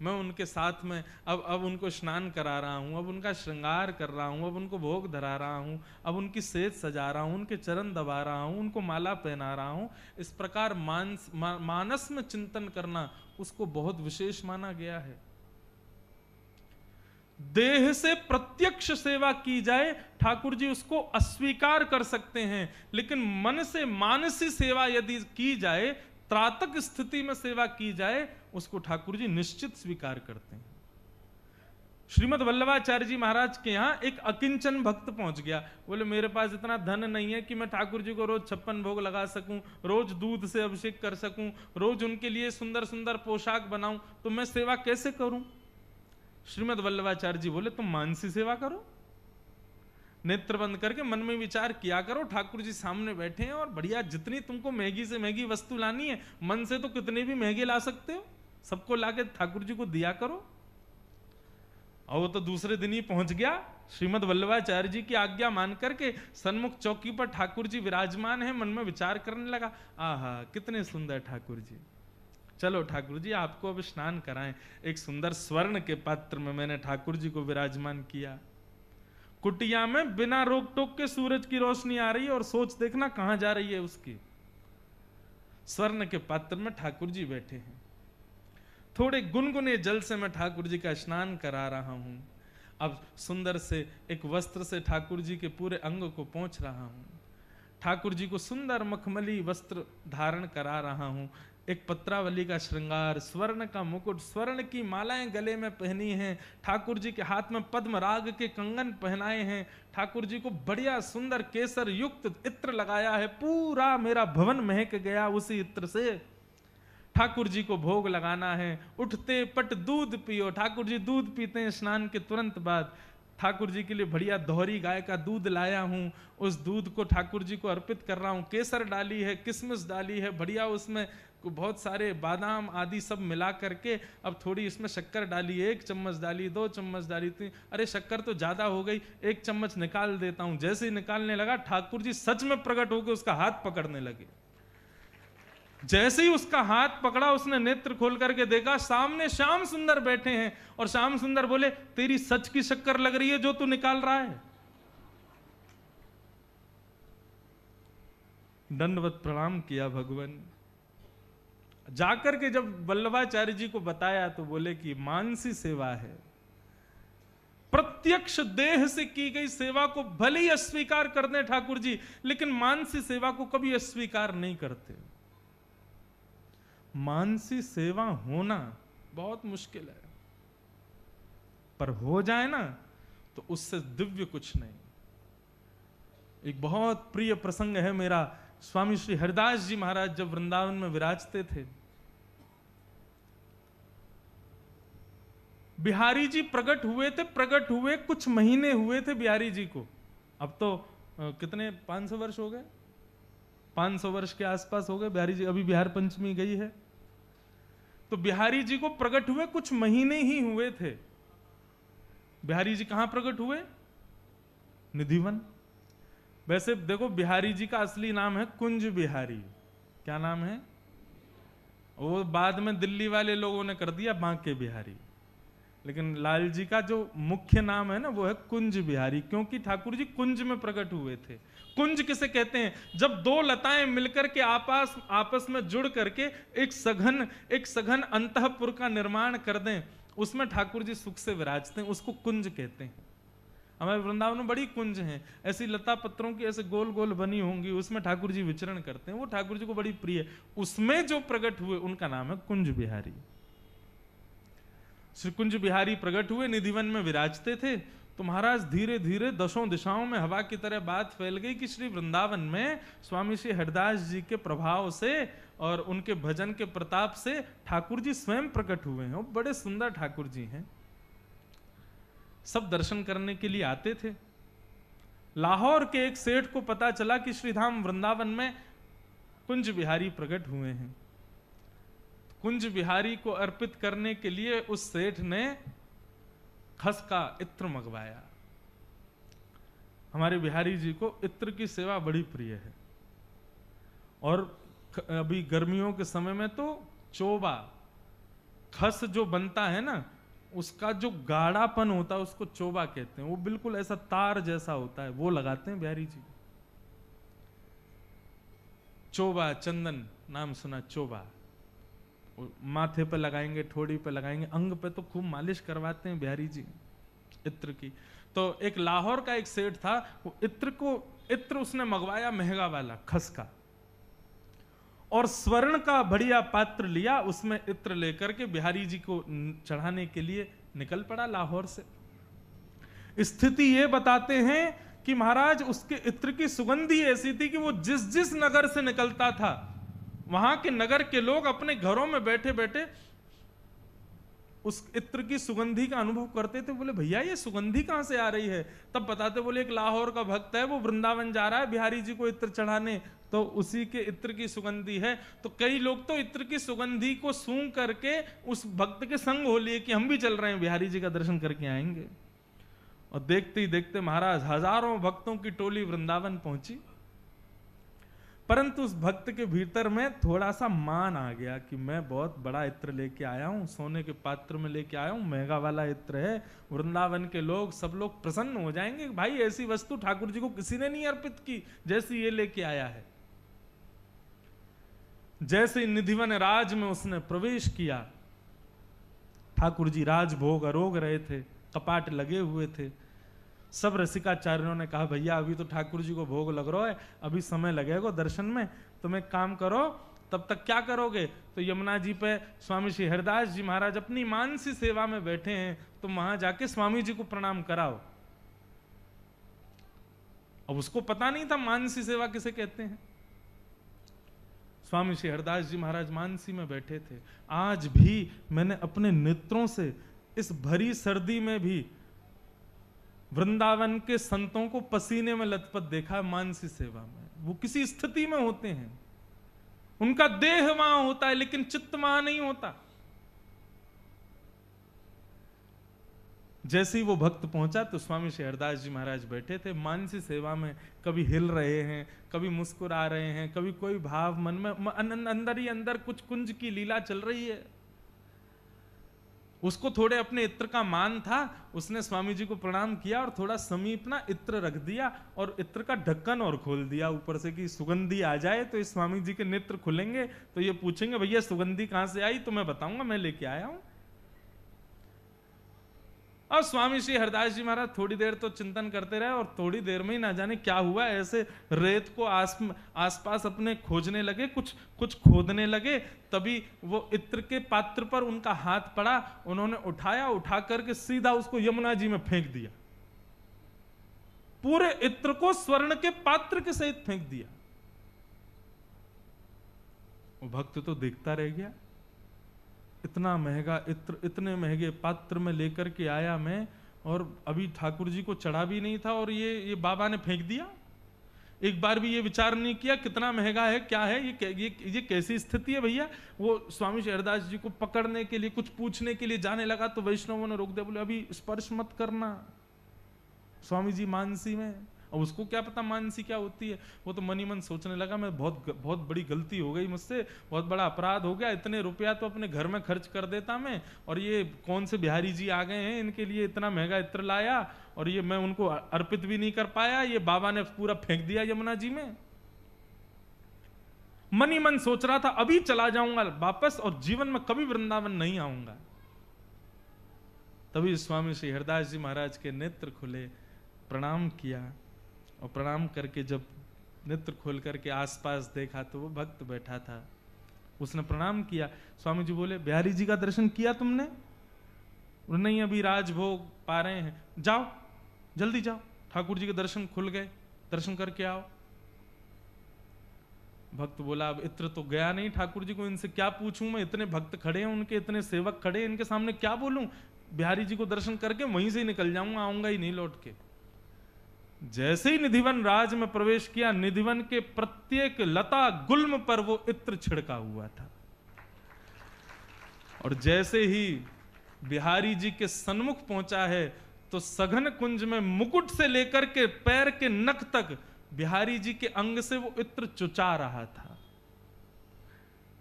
मैं उनके साथ में अब उनको स्नान करा रहा हूं, अब उनका श्रृंगार कर रहा हूं, अब उनको भोग धरा रहा हूं, अब उनकी सेज सजा रहा हूं, उनके चरण दबा रहा हूं, उनको माला पहना रहा हूं। इस प्रकार मानस में चिंतन करना उसको बहुत विशेष माना गया है। देह से प्रत्यक्ष सेवा की जाए, ठाकुर जी उसको अस्वीकार कर सकते हैं, लेकिन मन से मानसी सेवा यदि की जाए, त्रातक स्थिति में सेवा की जाए, उसको ठाकुर जी निश्चित स्वीकार करते हैं। श्रीमद वल्लभाचार्य जी महाराज के यहां एक अकिंचन भक्त पहुंच गया। बोले मेरे पास इतना धन नहीं है कि मैं ठाकुर जी को रोज 56 भोग लगा सकूं, रोज दूध से अभिषेक कर सकूं, रोज उनके लिए सुंदर सुंदर पोशाक बनाऊं, तो मैं सेवा कैसे करूं? श्रीमद वल्लभाचार्य जी बोले तुम मानसी सेवा करो, नेत्र बंद करके मन में विचार किया करो, ठाकुर जी सामने बैठे हैं और बढ़िया जितनी तुमको महंगी से महंगी वस्तु लानी है, मन से तो कितने भी महंगे ला सकते हो, सबको लाके ठाकुर जी को दिया करो। और वो तो दूसरे दिन ही पहुंच गया। श्रीमद वल्लभाचार्य जी की आज्ञा मान करके सन्मुख चौकी पर ठाकुर जी विराजमान है। मन में विचार करने लगा, आहा कितने सुंदर ठाकुर जी, चलो ठाकुर जी आपको अब स्नान कराएं। एक सुंदर स्वर्ण के पात्र में मैंने ठाकुर जी को विराजमान किया। कुटिया में बिना रोक टोक के सूरज की रोशनी आ रही है और सोच देखना कहां जा रही है उसकी। स्वर्ण के पात्र में ठाकुर जी बैठे हैं। थोड़े गुनगुने जल से मैं ठाकुर जी का स्नान करा रहा हूं। अब सुंदर से एक वस्त्र से ठाकुर जी के पूरे अंग को पोंछ रहा हूं। ठाकुर जी को सुंदर मखमली वस्त्र धारण करा रहा हूं। एक पत्रावली का श्रृंगार, स्वर्ण का मुकुट, स्वर्ण की मालाएं गले में पहनी हैं। ठाकुर जी के हाथ में पद्म राग के कंगन पहनाए हैं। ठाकुर जी को बढ़िया सुंदर केसर युक्त इत्र लगाया है। पूरा मेरा भवन महक गया उसी इत्र से। ठाकुर जी को भोग लगाना है। उठते पट दूध पियो। ठाकुर जी दूध पीते हैं स्नान के तुरंत बाद। ठाकुर जी के लिए बढ़िया दोहरी गाय का दूध लाया हूं। उस दूध को ठाकुर जी को अर्पित कर रहा हूं। केसर डाली है, किशमिश डाली है, बढ़िया उसमें बहुत सारे बादाम आदि सब मिला करके। अब थोड़ी इसमें शक्कर डाली, 1 चम्मच डाली, 2 चम्मच डाली थी। अरे शक्कर तो ज्यादा हो गई, 1 चम्मच निकाल देता हूं। जैसे ही निकालने लगा ठाकुर जी सच में प्रकट होकर उसका हाथ पकड़ने लगे। जैसे ही उसका हाथ पकड़ा, उसने नेत्र खोल करके देखा, सामने श्याम सुंदर बैठे हैं। और श्याम सुंदर बोले, तेरी सच की शक्कर लग रही है जो तू निकाल रहा है। दंडवत प्रणाम किया भगवान। जाकर के जब वल्लभाचार्य जी को बताया तो बोले कि मानसी सेवा है। प्रत्यक्ष देह से की गई सेवा को भले ही अस्वीकार कर दें ठाकुर जी, लेकिन मानसी सेवा को कभी अस्वीकार नहीं करते। मानसी सेवा होना बहुत मुश्किल है, पर हो जाए ना तो उससे दिव्य कुछ नहीं। एक बहुत प्रिय प्रसंग है मेरा। स्वामी श्री हरिदास जी महाराज जब वृंदावन में विराजते थे, बिहारी जी प्रकट हुए थे। प्रकट हुए कुछ महीने हुए थे बिहारी जी को। अब तो कितने 500 वर्ष हो गए, 500 वर्ष के आसपास हो गए बिहारी जी। अभी बिहार पंचमी गई है। तो बिहारी जी को प्रकट हुए कुछ महीने ही हुए थे। बिहारी जी कहां प्रकट हुए? निधिवन। वैसे देखो बिहारी जी का असली नाम है कुंज बिहारी। क्या नाम है? वो बाद में दिल्ली वाले लोगों ने कर दिया बांके बिहारी, लेकिन लाल जी का जो मुख्य नाम है ना वो है कुंज बिहारी, क्योंकि ठाकुर जी कुंज में प्रकट हुए थे। कुंज किसे कहते हैं? जब 2 लताएं मिलकर के आपस में जुड़ करके एक सघन अंतःपुर का निर्माण कर दें, उसमें ठाकुर जी सुख से विराजते हैं, उसको कुंज कहते हैं। हमारे वृंदावन में बड़ी कुंज हैं, ऐसी लता पत्रों की ऐसे गोल गोल बनी होंगी, उसमें ठाकुर जी विचरण करते हैं। वो ठाकुर जी को बड़ी प्रिय। उसमें जो प्रकट हुए उनका नाम है कुंज बिहारी। श्री कुंज बिहारी प्रकट हुए, निधिवन में विराजते थे। तो महाराज धीरे धीरे दशों दिशाओं में हवा की तरह बात फैल गई कि श्री वृंदावन में स्वामी श्री हरिदास जी के प्रभाव से और उनके भजन के प्रताप से ठाकुर जी स्वयं प्रकट हुए हैं। वो बड़े सुंदर ठाकुर जी हैं। सब दर्शन करने के लिए आते थे। लाहौर के एक सेठ को पता चला कि श्रीधाम वृंदावन में कुंज बिहारी प्रकट हुए हैं। कुंज बिहारी को अर्पित करने के लिए उस सेठ ने खस का इत्र मंगवाया। हमारे बिहारी जी को इत्र की सेवा बड़ी प्रिय है। और अभी गर्मियों के समय में तो चोबा, खस जो बनता है ना, उसका जो गाढ़ापन होता है उसको चोबा कहते हैं। वो बिल्कुल ऐसा तार जैसा होता है, वो लगाते हैं बिहारी जी। चोबा, चंदन नाम सुना, चोबा माथे पे लगाएंगे, ठोड़ी पे लगाएंगे, अंग पे तो खूब मालिश करवाते हैं बिहारी जी इत्र की। तो एक लाहौर का एक सेठ था, वो इत्र उसने मंगवाया महंगा वाला खस का, और स्वर्ण का बढ़िया पात्र लिया, उसमें इत्र लेकर के बिहारी जी को चढ़ाने के लिए निकल पड़ा लाहौर से। स्थिति ये बताते हैं कि महाराज उसके इत्र की सुगंधी ऐसी थी कि वो जिस जिस नगर से निकलता था, वहां के नगर के लोग अपने घरों में बैठे बैठे उस इत्र की सुगंधी का अनुभव करते थे। बोले भैया ये सुगंधी कहां से आ रही है? तब बताते, बोले एक लाहौर का भक्त है, वो वृंदावन जा रहा है बिहारी जी को इत्र चढ़ाने, तो उसी के इत्र की सुगंधी है। तो कई लोग तो इत्र की सुगंधी को सूंघ करके उस भक्त के संग हो लिए कि हम भी चल रहे हैं, बिहारी जी का दर्शन करके आएंगे। और देखते ही देखते महाराज हजारों भक्तों की टोली वृंदावन पहुंची। परंतु उस भक्त के भीतर में थोड़ा सा मान आ गया कि मैं बहुत बड़ा इत्र लेके आया हूं, सोने के पात्र में लेके आया हूं, महंगा वाला इत्र है, वृंदावन के लोग सब लोग प्रसन्न हो जाएंगे। भाई ऐसी वस्तु ठाकुर जी को किसी ने नहीं अर्पित की जैसी ये लेके आया है। जैसे निधिवन राज में उसने प्रवेश किया, ठाकुर जी राजभोग अरोग रहे थे, कपाट लगे हुए थे। सब रसिकाचार्यों ने कहा भैया अभी तो ठाकुर जी को भोग लग रहा है, अभी समय लगेगा दर्शन में, तुम एक काम करो, तब तक क्या करोगे? तो यमुना जी पे स्वामी श्री हरिदास जी महाराज अपनी मानसी सेवा में बैठे हैं, तुम वहां जाके स्वामी जी को प्रणाम कराओ। अब उसको पता नहीं था मानसी सेवा किसे कहते हैं। स्वामी श्री हरिदास जी महाराज मानसी में बैठे थे। आज भी मैंने अपने नेत्रों से इस भरी सर्दी में भी वृंदावन के संतों को पसीने में लथपथ देखा है मानसी सेवा में। वो किसी स्थिति में होते हैं, उनका देह वहां होता है लेकिन चित्त वहां नहीं होता। जैसे ही वो भक्त पहुंचा तो स्वामी श्री हरिदास जी महाराज बैठे थे मानसी सेवा में, कभी हिल रहे हैं, कभी मुस्कुरा रहे हैं, कभी कोई भाव मन में, अंदर ही अंदर कुछ कुंज की लीला चल रही है। उसको थोड़े अपने इत्र का मान था, उसने स्वामी जी को प्रणाम किया और थोड़ा समीप ना इत्र रख दिया और इत्र का ढक्कन और खोल दिया ऊपर से कि सुगंधी आ जाए तो इस स्वामी जी के नेत्र खुलेंगे तो ये पूछेंगे भैया सुगंधी कहां से आई, तो मैं बताऊंगा मैं लेके आया हूं। और स्वामी श्री हरिदास जी महाराज थोड़ी देर तो चिंतन करते रहे और थोड़ी देर में ही ना जाने क्या हुआ, ऐसे रेत को आसपास अपने खोजने लगे, कुछ खोदने लगे। तभी वो इत्र के पात्र पर उनका हाथ पड़ा, उन्होंने उठाया, उठा करके सीधा उसको यमुना जी में फेंक दिया। पूरे इत्र को स्वर्ण के पात्र के सहित फेंक दिया। वो भक्त तो देखता रह गया, इतना महंगा इत्र इतने महंगे पात्र में लेकर के आया मैं, और अभी ठाकुर जी को चढ़ा भी नहीं था और ये बाबा ने फेंक दिया। एक बार भी ये विचार नहीं किया कितना महंगा है, क्या है ये कैसी स्थिति है भैया। वो स्वामी श्री हरिदास जी को पकड़ने के लिए, कुछ पूछने के लिए जाने लगा तो वैष्णवों ने रोक दिया, बोले अभी स्पर्श मत करना, स्वामी जी मानसी में। और उसको क्या पता मानसी क्या होती है। वो तो मन ही मन सोचने लगा मैं बहुत बड़ी गलती हो गई मुझसे, बहुत बड़ा अपराध हो गया, इतने रुपया तो अपने घर में खर्च कर देता मैं, और ये कौन से बिहारी जी आ गए हैं, इनके लिए इतना महंगा इत्र लाया और ये मैं उनको अर्पित भी नहीं कर पाया, ये बाबा ने पूरा फेंक दिया यमुना जी में। मन ही मन सोच रहा था अभी चला जाऊंगा वापस और जीवन में कभी वृंदावन नहीं आऊंगा। तभी स्वामी श्री हरिदास जी महाराज के नेत्र खुले, प्रणाम किया, और प्रणाम करके जब नेत्र खोल करके आसपास देखा तो वो भक्त बैठा था। उसने प्रणाम किया। स्वामी जी बोले बिहारी जी का दर्शन किया तुमने? नहीं, अभी राजभोग पा रहे हैं, जाओ जल्दी जाओ, ठाकुर जी के दर्शन खुल गए, दर्शन करके आओ। भक्त बोला अब इत्र तो गया नहीं ठाकुर जी को, इनसे क्या पूछूं मैं, इतने भक्त खड़े हैं उनके, इतने सेवक खड़े हैं, इनके सामने क्या बोलूं। बिहारी जी को दर्शन करके वहीं से ही निकल जाऊंगा, आऊंगा ही नहीं लौट के। जैसे ही निधिवन राज में प्रवेश किया, निधिवन के प्रत्येक लता गुल्म पर वो इत्र छिड़का हुआ था। और जैसे ही बिहारी जी के सन्मुख पहुंचा है तो सघन कुंज में मुकुट से लेकर के पैर के नख तक बिहारी जी के अंग से वो इत्र चुचा रहा था।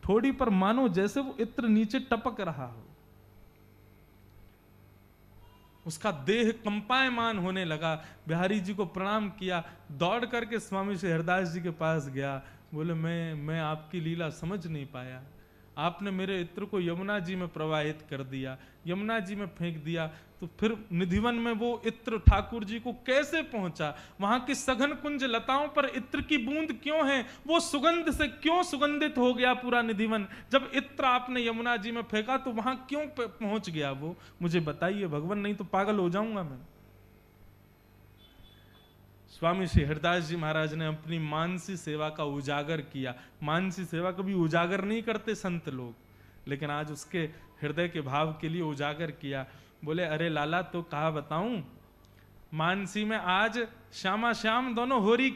ठोड़ी पर मानो जैसे वो इत्र नीचे टपक रहा हो। उसका देह कंपायमान होने लगा। बिहारी जी को प्रणाम किया, दौड़ करके स्वामी श्री हरिदास जी के पास गया। बोले मैं आपकी लीला समझ नहीं पाया, आपने मेरे इत्र को यमुना जी में प्रवाहित कर दिया, यमुना जी में फेंक दिया, तो फिर निधिवन में वो इत्र ठाकुर जी को कैसे पहुंचा? वहां की सघन कुंज लताओं पर इत्र की बूंद क्यों है? वो सुगंध से क्यों सुगंधित हो गया पूरा निधिवन? जब इत्र आपने यमुना जी में फेंका तो वहां क्यों पहुंच गया वो? मुझे बताइए भगवान, नहीं तो पागल हो जाऊंगा मैं। स्वामी श्री हरिदास जी महाराज ने अपनी मानसी सेवा का उजागर किया। मानसी सेवा कभी उजागर नहीं करते संत लोग, लेकिन आज उसके हृदय के भाव के लिए उजागर किया। बोले अरे लाला तो कहा बताऊं, मानसी में आज श्यामा श्याम दोनों होरी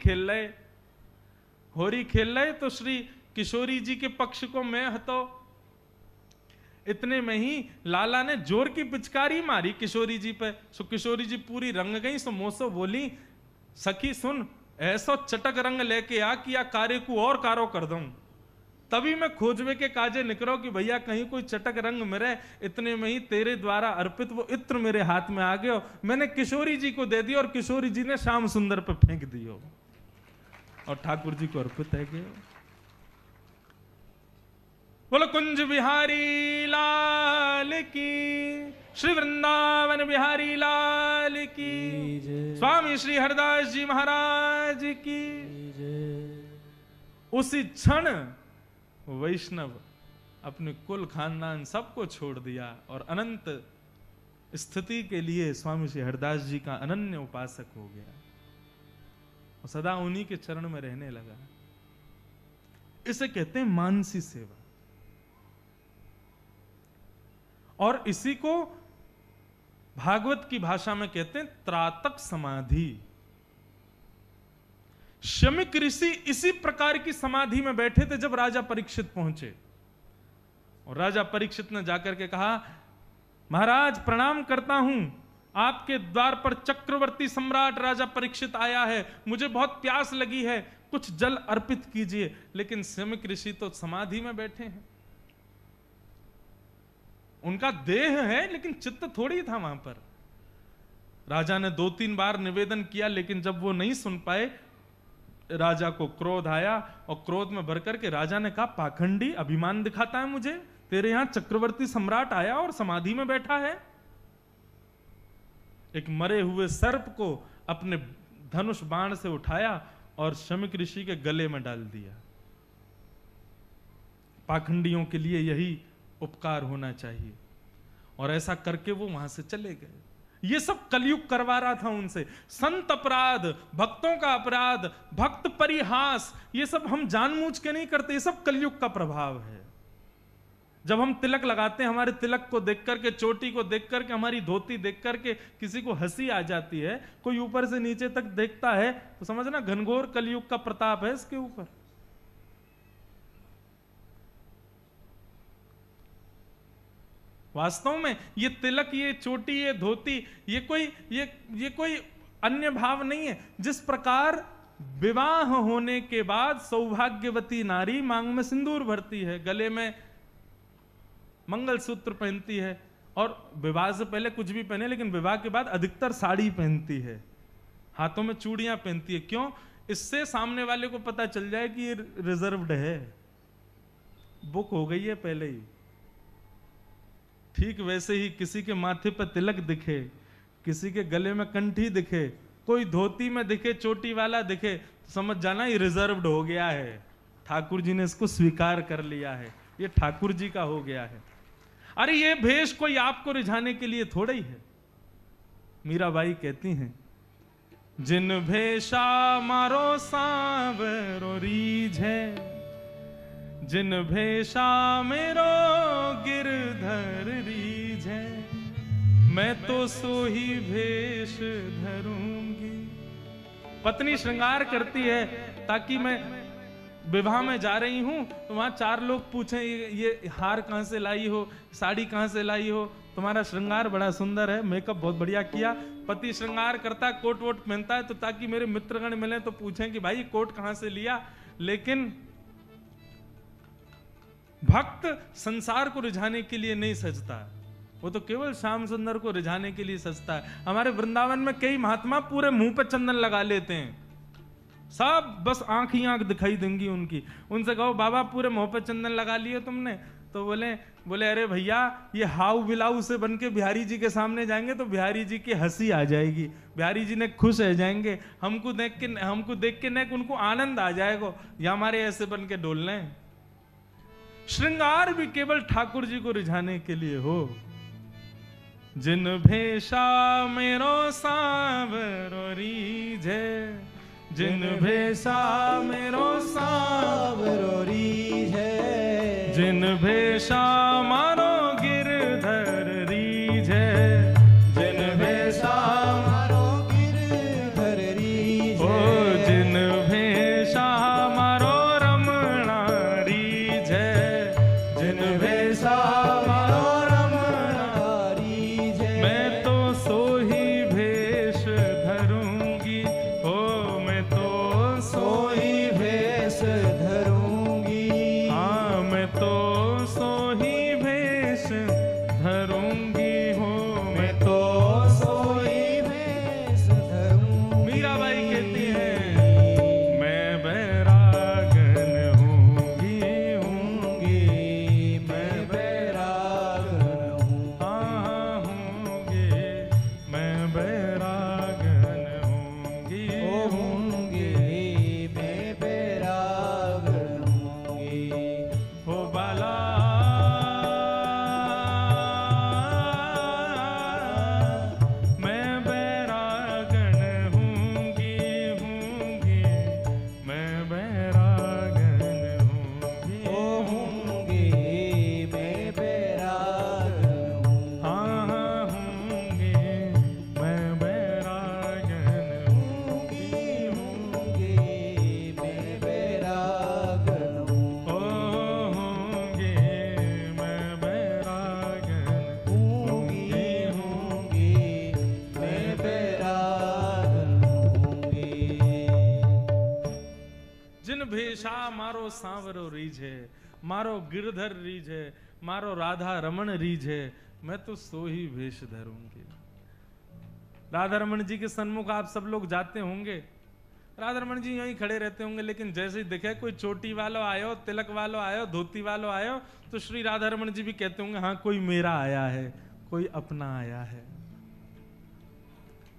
खेल रहे तो श्री किशोरी जी के पक्ष को मैं हतो। इतने में ही लाला ने जोर की पिचकारी मारी किशोरी जी पे। सो किशोरी जी पूरी रंग गई। सो मोसो बोली सखी सुन, ऐसो चटक रंग लेके आ कि या कार्य को और कारो कर दूं। तभी मैं खोजवे के काजे निकलो कि भैया कहीं कोई चटक रंग मिले। इतने में ही तेरे द्वारा अर्पित वो इत्र मेरे हाथ में आ गयो। मैंने किशोरी जी को दे दिया और किशोरी जी ने श्याम सुंदर पे फेंक दियो और ठाकुर जी को अर्पित है गयो। बोलो कुंज बिहारी लाल की, श्री वृंदावन बिहारी लाल की, स्वामी श्री हरदास जी महाराज की। उसी क्षण वैष्णव अपने कुल खानदान सबको छोड़ दिया और अनंत स्थिति के लिए स्वामी श्री हरदास जी का अनन्य उपासक हो गया और सदा उन्हीं के चरण में रहने लगा। इसे कहते हैं मानसी सेवा। और इसी को भागवत की भाषा में कहते हैं त्रातक समाधि। शमिक ऋषि इसी प्रकार की समाधि में बैठे थे जब राजा परीक्षित पहुंचे। और राजा परीक्षित ने जाकर के कहा, महाराज प्रणाम करता हूं, आपके द्वार पर चक्रवर्ती सम्राट राजा परीक्षित आया है, मुझे बहुत प्यास लगी है, कुछ जल अर्पित कीजिए। लेकिन शमिक ऋषि तो समाधि में बैठे हैं। उनका देह है लेकिन चित्त थोड़ी था वहां पर। राजा ने 2-3 बार निवेदन किया लेकिन जब वो नहीं सुन पाए, राजा को क्रोध आया और क्रोध में भर करके राजा ने कहा, पाखंडी, अभिमान दिखाता है मुझे, तेरे यहां चक्रवर्ती सम्राट आया और समाधि में बैठा है। एक मरे हुए सर्प को अपने धनुष बाण से उठाया और शमिक ऋषि के गले में डाल दिया। पाखंडियों के लिए यही उपकार होना चाहिए। और ऐसा करके वो वहां से चले गए। ये सब कलयुग करवा रहा था उनसे। संत अपराध, भक्तों का अपराध, भक्त परिहास, ये सब हम जानबूझ के नहीं करते, ये सब कलयुग का प्रभाव है। जब हम तिलक लगाते हैं, हमारे तिलक को देख करके, चोटी को देख करके, हमारी धोती देख करके किसी को हंसी आ जाती है, कोई ऊपर से नीचे तक देखता है, तो समझना घनघोर कलयुग का प्रताप है इसके ऊपर। वास्तव में ये तिलक, ये चोटी, ये धोती, ये कोई अन्य भाव नहीं है। जिस प्रकार विवाह होने के बाद सौभाग्यवती नारी मांग में सिंदूर भरती है, गले में मंगलसूत्र पहनती है, और विवाह से पहले कुछ भी पहने लेकिन विवाह के बाद अधिकतर साड़ी पहनती है, हाथों में चूड़ियां पहनती है। क्यों? इससे सामने वाले को पता चल जाए कि ये रिजर्व्ड है, बुक हो गई है पहले ही। ठीक वैसे ही किसी के माथे पर तिलक दिखे, किसी के गले में कंठी दिखे, कोई धोती में दिखे, चोटी वाला दिखे, तो समझ जाना ये रिजर्व्ड हो गया है, ठाकुर जी ने इसको स्वीकार कर लिया है, ये ठाकुर जी का हो गया है। अरे ये भेष कोई आपको रिझाने के लिए थोड़ा ही है। मीराबाई कहती हैं, जिन भेषा मारो सांवरो रीझे, जिन भेषा मेरो गिरधर रीझे, मैं तो सो ही भेष धरूंगी। पत्नी श्रृंगार करती है ताकि मैं विवाह में जा रही हूं तो वहां 4 लोग पूछें, ये हार कहां से लाई हो, साड़ी कहां से लाई हो, तुम्हारा श्रृंगार बड़ा सुंदर है, मेकअप बहुत बढ़िया किया। पति श्रृंगार करता है, कोट वोट पहनता है, तो ताकि मेरे मित्रगण मिले तो पूछें कि भाई कोट कहां से लिया। लेकिन भक्त संसार को रिझाने के लिए नहीं सजता, वो तो केवल श्याम सुंदर को रिझाने के लिए सजता है। हमारे वृंदावन में कई महात्मा पूरे मुंह पे चंदन लगा लेते हैं, सब बस आंख ही आंख दिखाई देंगी उनकी। उनसे कहो बाबा पूरे मुंह पे चंदन लगा लिए तुमने, तो बोले अरे भैया ये हाउ बिलाऊ से बन के बिहारी जी के सामने जाएंगे तो बिहारी जी की हंसी आ जाएगी, बिहारी जी ने खुश रह जाएंगे, हमको देख के न उनको आनंद आ जाएगा, या हमारे ऐसे बन के डोलने हैं। श्रृंगार भी केवल ठाकुर जी को रिझाने के लिए हो। जिन भेषा मेरो सांवरो रीझे, जिन भेषा मेरो सांवरो रीझे, जिन भेषा मारो सांवरो रीझे, मारो गिरधर रीझे, मारो राधा रमण रीझे, मैं तो सो ही भेष धरूंगी। राधा रमण जी के सन्मुख आप सब लोग जाते होंगे, राधा रमण जी यहीं खड़े रहते होंगे, लेकिन जैसे ही दिखे कोई चोटी वालो आयो, तिलक वालो आयो, धोती वालो आयो, तो श्री राधा रमण जी भी कहते होंगे हाँ कोई मेरा आया है, कोई अपना आया है।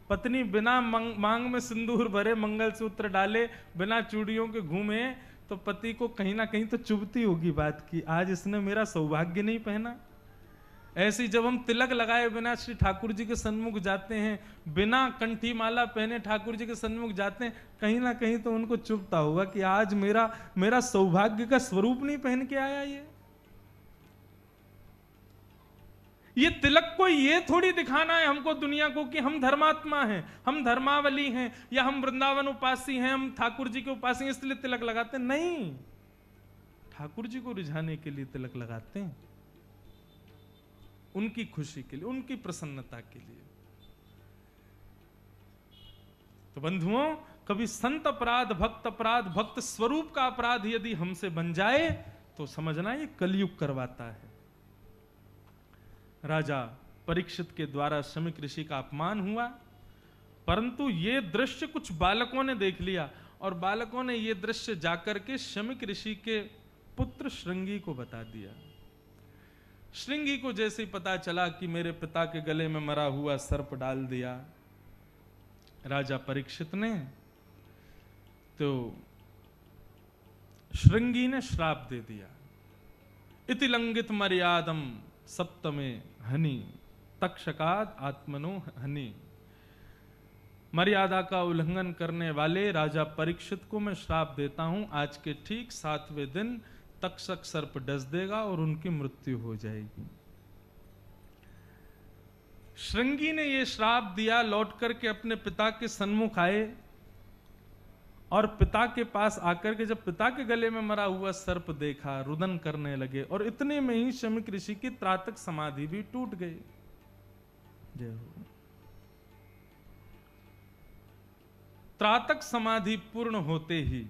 पत्नी बिना मांग में सिंदूर भरे, मंगलसूत्र डाले, बिना चूड़ियों के घूमे, तो पति को कहीं ना कहीं तो चुभती होगी बात की, आज इसने मेरा सौभाग्य नहीं पहना। ऐसी जब हम तिलक लगाए बिना श्री ठाकुर जी के सन्मुख जाते हैं, बिना कंठी माला पहने ठाकुर जी के सन्मुख जाते हैं, कहीं ना कहीं तो उनको चुभता होगा कि आज मेरा सौभाग्य का स्वरूप नहीं पहन के आया। ये तिलक को ये थोड़ी दिखाना है हमको दुनिया को कि हम धर्मात्मा हैं, हम धर्मावली हैं, या हम वृंदावन उपासी हैं, हम ठाकुर जी के उपासी हैं इसलिए तिलक लगाते नहीं। ठाकुर जी को रिझाने के लिए तिलक लगाते हैं, उनकी खुशी के लिए, उनकी प्रसन्नता के लिए। तो बंधुओं, कभी संत अपराध, भक्त अपराध, भक्त स्वरूप का अपराध यदि हमसे बन जाए तो समझना ये कलयुग करवाता है। राजा परीक्षित के द्वारा शमीक ऋषि का अपमान हुआ, परंतु ये दृश्य कुछ बालकों ने देख लिया, और बालकों ने ये दृश्य जाकर के शमीक ऋषि के पुत्र श्रृंगी को बता दिया। श्रृंगी को जैसे ही पता चला कि मेरे पिता के गले में मरा हुआ सर्प डाल दिया राजा परीक्षित ने, तो श्रृंगी ने श्राप दे दिया। इति लंघित मर्यादम सप्तमे हनि, तक्षकाद आत्मनो हनि। मर्यादा का उल्लंघन करने वाले राजा परीक्षित को मैं श्राप देता हूं, आज के ठीक 7वें दिन तक्षक सर्प डस देगा और उनकी मृत्यु हो जाएगी। श्रृंगी ने यह श्राप दिया, लौट करके अपने पिता के सन्मुख आए, और पिता के पास आकर के जब पिता के गले में मरा हुआ सर्प देखा, रुदन करने लगे, और इतने में ही शमीक ऋषि की त्रातक समाधि भी टूट गई। जय हो। त्रातक समाधि पूर्ण होते ही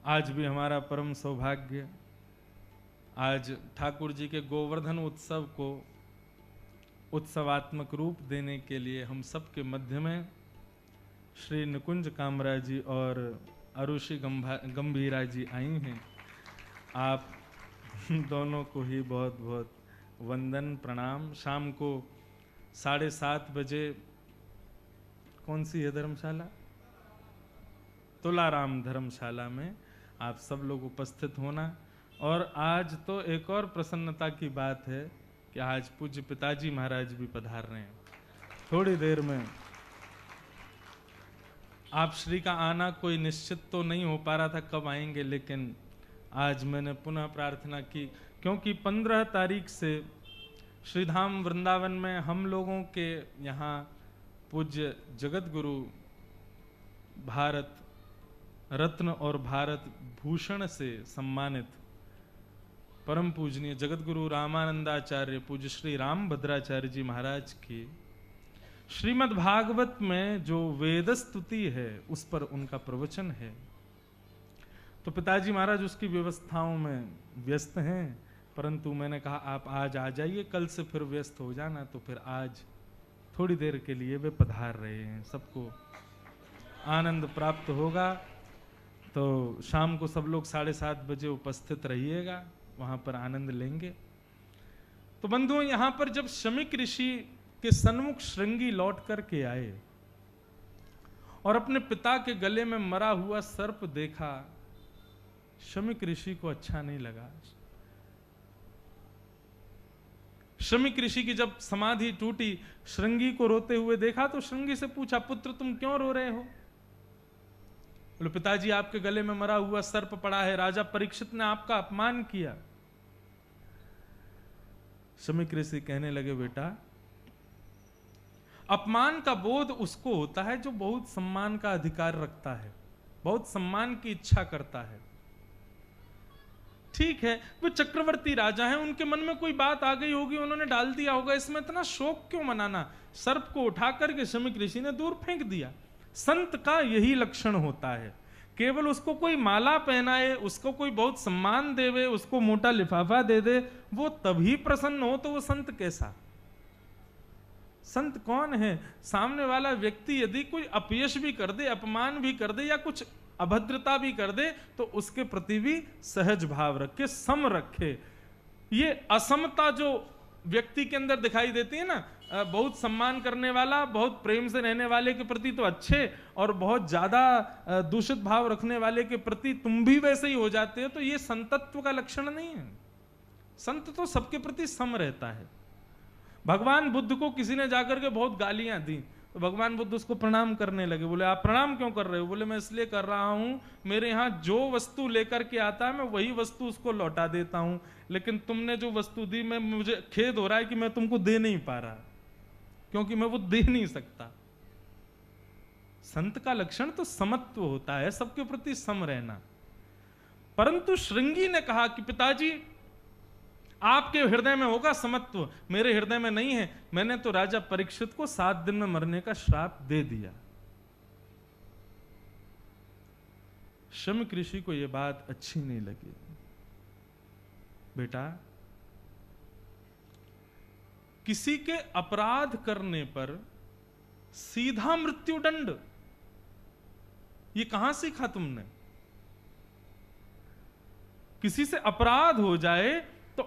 आज भी हमारा परम सौभाग्य, आज ठाकुर जी के गोवर्धन उत्सव को उत्सवात्मक रूप देने के लिए हम सबके मध्य में श्री निकुंज कामरा जी और अरुषि गंभीरा जी आई हैं। आप दोनों को ही बहुत बहुत वंदन प्रणाम। शाम को 7:30 बजे कौन सी है धर्मशाला? तुलाराम धर्मशाला में आप सब लोग उपस्थित होना। और आज तो एक और प्रसन्नता की बात है कि आज पूज्य पिताजी महाराज भी पधार रहे हैं। थोड़ी देर में आप श्री का आना कोई निश्चित तो नहीं हो पा रहा था कब आएंगे, लेकिन आज मैंने पुनः प्रार्थना की, क्योंकि 15 तारीख से श्रीधाम वृंदावन में हम लोगों के यहाँ पूज्य जगत गुरु भारत रत्न और भारत भूषण से सम्मानित परम पूजनीय जगत गुरु रामानंदाचार्य पूज्य श्री राम भद्राचार्य जी महाराज की श्रीमद् भागवत में जो वेद स्तुति है उस पर उनका प्रवचन है। तो पिताजी महाराज उसकी व्यवस्थाओं में व्यस्त हैं, परंतु मैंने कहा आप आज आ जाइए, कल से फिर व्यस्त हो जाना। तो फिर आज थोड़ी देर के लिए वे पधार रहे हैं, सबको आनंद प्राप्त होगा। तो शाम को सब लोग 7:30 बजे उपस्थित रहिएगा, वहां पर आनंद लेंगे। तो बंधुओं, यहां पर जब शमीक ऋषि के सन्मुख श्रृंगी लौट करके आए और अपने पिता के गले में मरा हुआ सर्प देखा, शमीक ऋषि को अच्छा नहीं लगा। शमीक ऋषि की जब समाधि टूटी, श्रृंगी को रोते हुए देखा, तो श्रृंगी से पूछा, पुत्र तुम क्यों रो रहे हो? बोले, पिताजी आपके गले में मरा हुआ सर्प पड़ा है, राजा परीक्षित ने आपका अपमान किया। शमीक ऋषि कहने लगे, बेटा अपमान का बोध उसको होता है जो बहुत सम्मान का अधिकार रखता है, बहुत सम्मान की इच्छा करता है। ठीक है, वो चक्रवर्ती राजा हैं, उनके मन में कोई बात आ गई होगी, उन्होंने डाल दिया होगा, इसमें इतना शोक क्यों मनाना? सर्प को उठा करके शमीक ऋषि ने दूर फेंक दिया। संत का यही लक्षण होता है केवल उसको कोई माला पहनाए, उसको कोई बहुत सम्मान देवे, उसको मोटा लिफाफा दे दे, वो तभी प्रसन्न हो, तो वो संत कैसा? संत कौन है? सामने वाला व्यक्ति यदि कोई अपयश भी कर दे, अपमान भी कर दे, या कुछ अभद्रता भी कर दे, तो उसके प्रति भी सहज भाव रखे, सम रखे। ये असमता जो व्यक्ति के अंदर दिखाई देती है ना, बहुत सम्मान करने वाला, बहुत प्रेम से रहने वाले के प्रति तो अच्छे, और बहुत ज्यादा दूषित भाव रखने वाले के प्रति तुम भी वैसे ही हो जाते हो, तो ये संतत्व का लक्षण नहीं है। संत तो सबके प्रति सम रहता है। भगवान बुद्ध को किसी ने जाकर के बहुत गालियां दी, तो भगवान बुद्ध उसको प्रणाम करने लगे। बोले आप प्रणाम क्यों कर रहे हो? बोले मैं इसलिए कर रहा हूं, मेरे यहां जो वस्तु लेकर के आता है मैं वही वस्तु उसको लौटा देता हूं, लेकिन तुमने जो वस्तु दी, मैं मुझे खेद हो रहा है कि मैं तुमको दे नहीं पा रहा, क्योंकि मैं वो दे नहीं सकता। संत का लक्षण तो समत्व होता है, सबके प्रति सम रहना। परंतु श्रृंगी ने कहा कि पिताजी आपके हृदय में होगा समत्व, मेरे हृदय में नहीं है। मैंने तो राजा परीक्षित को 7 दिन में मरने का श्राप दे दिया। शमीक ऋषि को यह बात अच्छी नहीं लगी। बेटा, किसी के अपराध करने पर सीधा मृत्युदंड, ये कहां सीखा तुमने? किसी से अपराध हो जाए तो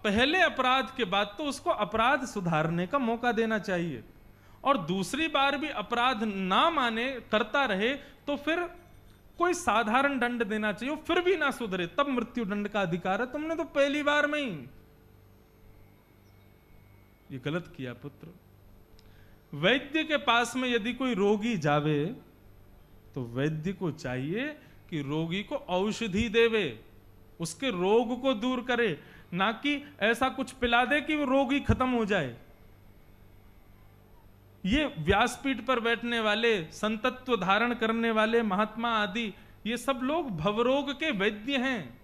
पहले अपराध के बाद तो उसको अपराध सुधारने का मौका देना चाहिए, और दूसरी बार भी अपराध ना माने, करता रहे, तो फिर कोई साधारण दंड देना चाहिए। फिर भी ना सुधरे तब मृत्युदंड का अधिकार है। तुमने तो पहली बार में ही ये गलत किया पुत्र। वैद्य के पास में यदि कोई रोगी जावे तो वैद्य को चाहिए कि रोगी को औषधि देवे, उसके रोग को दूर करे, ना कि ऐसा कुछ पिला दे कि वो रोगी खत्म हो जाए। ये व्यासपीठ पर बैठने वाले, संतत्व धारण करने वाले महात्मा आदि, ये सब लोग भवरोग के वैद्य हैं।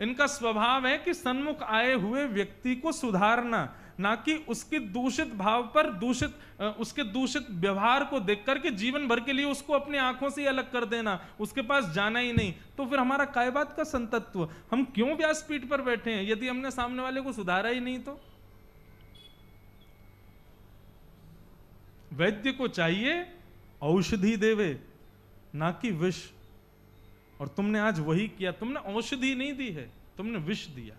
इनका स्वभाव है कि सन्मुख आए हुए व्यक्ति को सुधारना, ना कि उसके दूषित भाव पर, उसके दूषित व्यवहार को देख करके जीवन भर के लिए उसको अपनी आंखों से अलग कर देना, उसके पास जाना ही नहीं। तो फिर हमारा काय बात का संतत्व? हम क्यों व्यासपीठ पर बैठे हैं यदि हमने सामने वाले को सुधारा ही नहीं? तो वैद्य को चाहिए औषधि देवे, ना कि विष। और तुमने आज वही किया, तुमने औषधि नहीं दी है, तुमने विष दिया।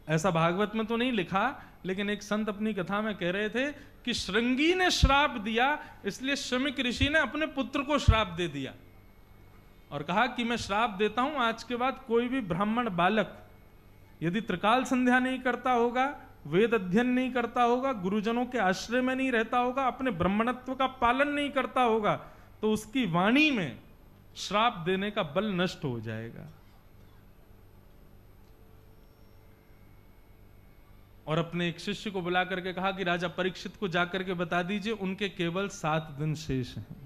ऐसा भागवत में तो नहीं लिखा, लेकिन एक संत अपनी कथा में कह रहे थे कि श्रृंगी ने श्राप दिया, इसलिए शमीक ऋषि ने अपने पुत्र को श्राप दे दिया और कहा कि मैं श्राप देता हूं, आज के बाद कोई भी ब्राह्मण बालक यदि त्रिकाल संध्या नहीं करता होगा, वेद अध्ययन नहीं करता होगा, गुरुजनों के आश्रय में नहीं रहता होगा, अपने ब्राह्मणत्व का पालन नहीं करता होगा, तो उसकी वाणी में श्राप देने का बल नष्ट हो जाएगा। और अपने एक शिष्य को बुला करके कहा कि राजा परीक्षित को जाकर के बता दीजिए उनके केवल 7 दिन शेष हैं।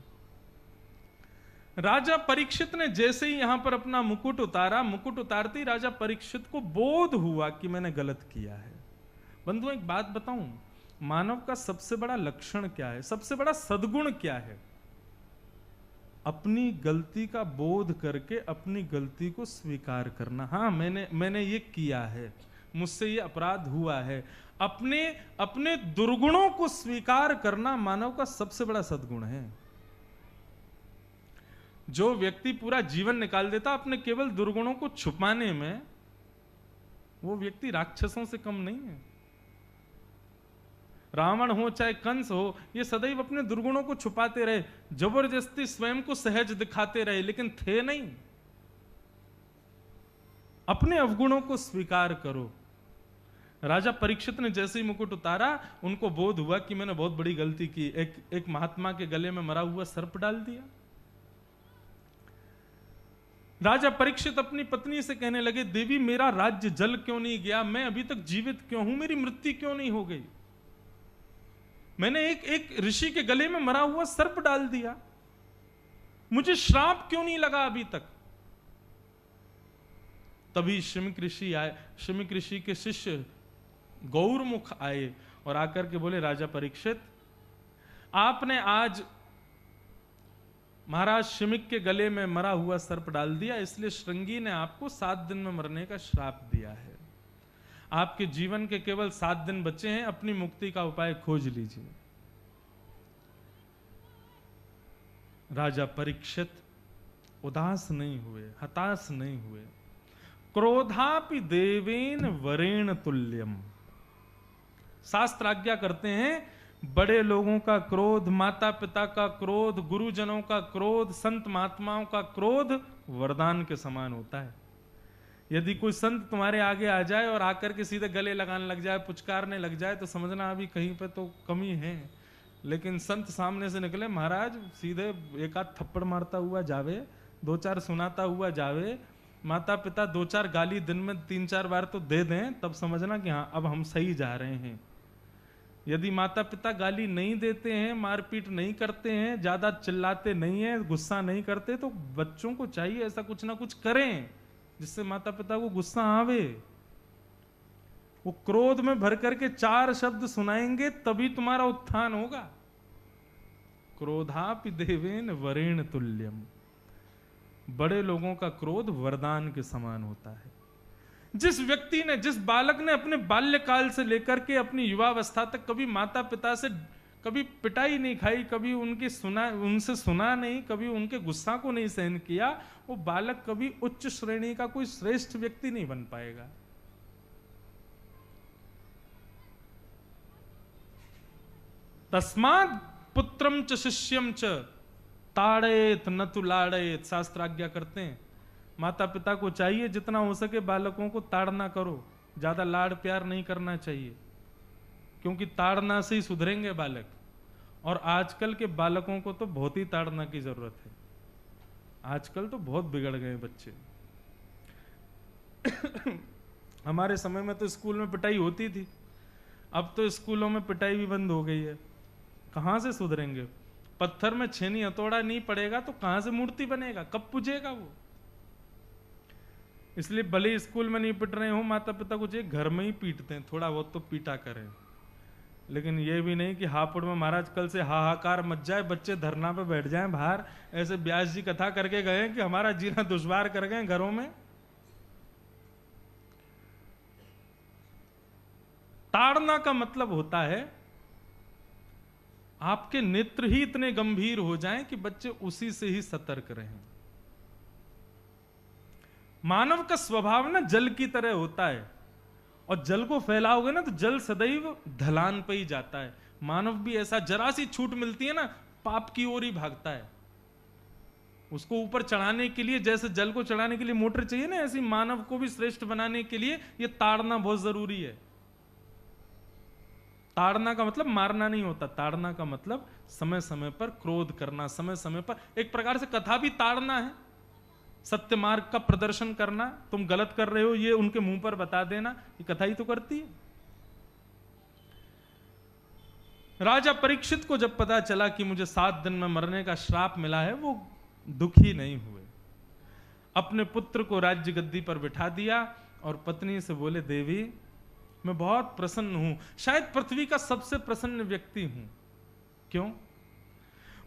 राजा परीक्षित ने जैसे ही यहां पर अपना मुकुट उतारा, मुकुट उतारते ही राजा परीक्षित को बोध हुआ कि मैंने गलत किया है। बंधुओं, एक बात बताऊं, मानव का सबसे बड़ा लक्षण क्या है, सबसे बड़ा सद्गुण क्या है? अपनी गलती का बोध करके अपनी गलती को स्वीकार करना। हाँ, मैंने ये किया है, मुझसे ये अपराध हुआ है। अपने दुर्गुणों को स्वीकार करना मानव का सबसे बड़ा सद्गुण है। जो व्यक्ति पूरा जीवन निकाल देता अपने केवल दुर्गुणों को छुपाने में, वो व्यक्ति राक्षसों से कम नहीं है। रावण हो चाहे कंस हो, ये सदैव अपने दुर्गुणों को छुपाते रहे, जबरदस्ती स्वयं को सहज दिखाते रहे, लेकिन थे नहीं। अपने अवगुणों को स्वीकार करो। राजा परीक्षित ने जैसे ही मुकुट उतारा, उनको बोध हुआ कि मैंने बहुत बड़ी गलती की। एक महात्मा के गले में मरा हुआ सर्प डाल दिया। राजा परीक्षित अपनी पत्नी से कहने लगे, देवी मेरा राज्य जल क्यों नहीं गया? मैं अभी तक जीवित क्यों हूं? मेरी मृत्यु क्यों नहीं हो गई? मैंने एक ऋषि के गले में मरा हुआ सर्प डाल दिया, मुझे श्राप क्यों नहीं लगा अभी तक? तभी शमीक ऋषि आए, शमीक ऋषि के शिष्य गौरमुख आए और आकर के बोले, राजा परीक्षित, आपने आज महाराज शिमिक के गले में मरा हुआ सर्प डाल दिया, इसलिए श्रृंगी ने आपको 7 दिन में मरने का श्राप दिया है। आपके जीवन के केवल 7 दिन बचे हैं, अपनी मुक्ति का उपाय खोज लीजिए। राजा परीक्षित उदास नहीं हुए, हताश नहीं हुए। क्रोधापि देवेन वरेण तुल्यम। शास्त्र आज्ञा करते हैं, बड़े लोगों का क्रोध, माता पिता का क्रोध, गुरुजनों का क्रोध, संत महात्माओं का क्रोध वरदान के समान होता है। यदि कोई संत तुम्हारे आगे आ जाए और आकर के सीधे गले लगाने लग जाए, पुचकारने लग जाए, तो समझना अभी कहीं पे तो कमी है। लेकिन संत सामने से निकले, महाराज सीधे एक आध थप्पड़ मारता हुआ जावे, 2-4 सुनाता हुआ जावे, माता पिता 2-4 गाली दिन में 3-4 बार तो दे दें, तब समझना कि हाँ अब हम सही जा रहे हैं। यदि माता पिता गाली नहीं देते हैं, मारपीट नहीं करते हैं, ज्यादा चिल्लाते नहीं है, गुस्सा नहीं करते, तो बच्चों को चाहिए ऐसा कुछ ना कुछ करें जिससे माता पिता को गुस्सा आवे। वो क्रोध में भर करके 4 शब्द सुनाएंगे तभी तुम्हारा उत्थान होगा। क्रोधापि देवेन वरेण तुल्यम। बड़े लोगों का क्रोध वरदान के समान होता है। जिस व्यक्ति ने, जिस बालक ने अपने बाल्यकाल से लेकर के अपनी युवावस्था तक कभी माता पिता से कभी पिटाई नहीं खाई, कभी उनसे सुना नहीं, कभी उनके गुस्सा को नहीं सहन किया, वो बालक कभी उच्च श्रेणी का कोई श्रेष्ठ व्यक्ति नहीं बन पाएगा। तस्मात् पुत्रम च शिष्यम च ताड़ेत न तु लाड़ेत। शास्त्र आज्ञा करते हैं, माता पिता को चाहिए जितना हो सके बालकों को ताड़ना करो, ज्यादा लाड़ प्यार नहीं करना चाहिए, क्योंकि ताड़ना से ही सुधरेंगे बालक। और आजकल के बालकों को तो बहुत ही ताड़ना की जरूरत है। आजकल तो बहुत बिगड़ गए बच्चे। हमारे समय में तो स्कूल में पिटाई होती थी, अब तो स्कूलों में पिटाई भी बंद हो गई है। कहां से सुधरेंगे? पत्थर में छेनी हथौड़ा नहीं पड़ेगा तो कहां से मूर्ति बनेगा, कब पूजेगा वो? इसलिए भले स्कूल में नहीं पिट रहे हो, माता पिता को चाहिए घर में ही पीटते हैं, थोड़ा बहुत तो पीटा करें। लेकिन ये भी नहीं कि हापुड़ में महाराज कल से हाहाकार मच जाए, बच्चे धरना पे बैठ जाएं बाहर। ऐसे व्यास जी कथा करके गए कि हमारा जीना दुश्वार कर गए घरों में। ताड़ना का मतलब होता है आपके नेत्र ही इतने गंभीर हो जाएं कि बच्चे उसी से ही सतर्क रहें। मानव का स्वभाव ना जल की तरह होता है, और जल को फैलाओगे ना तो जल सदैव ढलान पे ही जाता है। मानव भी ऐसा, जरा सी छूट मिलती है ना पाप की ओर ही भागता है। उसको ऊपर चढ़ाने के लिए, जैसे जल को चढ़ाने के लिए मोटर चाहिए ना, ऐसी मानव को भी श्रेष्ठ बनाने के लिए ये ताड़ना बहुत जरूरी है। ताड़ना का मतलब मारना नहीं होता, ताड़ना का मतलब समय समय पर क्रोध करना, समय समय पर एक प्रकार से कथा भी ताड़ना है। सत्य मार्ग का प्रदर्शन करना, तुम गलत कर रहे हो ये उनके मुंह पर बता देना, ये कथा ही तो करती है। राजा परीक्षित को जब पता चला कि मुझे 7 दिन में मरने का श्राप मिला है, वो दुखी नहीं हुए। अपने पुत्र को राज्य गद्दी पर बिठा दिया और पत्नी से बोले, देवी मैं बहुत प्रसन्न हूं, शायद पृथ्वी का सबसे प्रसन्न व्यक्ति हूं। क्यों?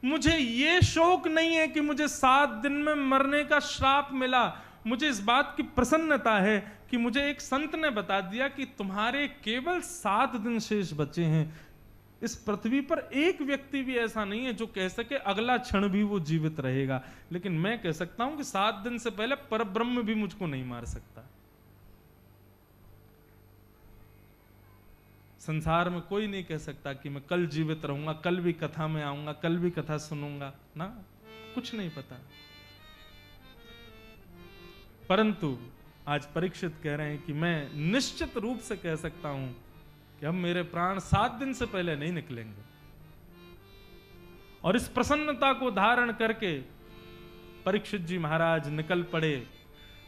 मुझे ये शोक नहीं है कि मुझे 7 दिन में मरने का श्राप मिला। मुझे इस बात की प्रसन्नता है कि मुझे एक संत ने बता दिया कि तुम्हारे केवल 7 दिन शेष बचे हैं। इस पृथ्वी पर एक व्यक्ति भी ऐसा नहीं है जो कह सके अगला क्षण भी वो जीवित रहेगा, लेकिन मैं कह सकता हूं कि 7 दिन से पहले परब्रह्म भी मुझको नहीं मार सकता। संसार में कोई नहीं कह सकता कि मैं कल जीवित रहूंगा, कल भी कथा में आऊंगा, कल भी कथा सुनूंगा ना, कुछ नहीं पता। परंतु आज परीक्षित कह रहे हैं कि मैं निश्चित रूप से कह सकता हूं कि अब मेरे प्राण 7 दिन से पहले नहीं निकलेंगे। और इस प्रसन्नता को धारण करके परीक्षित जी महाराज निकल पड़े,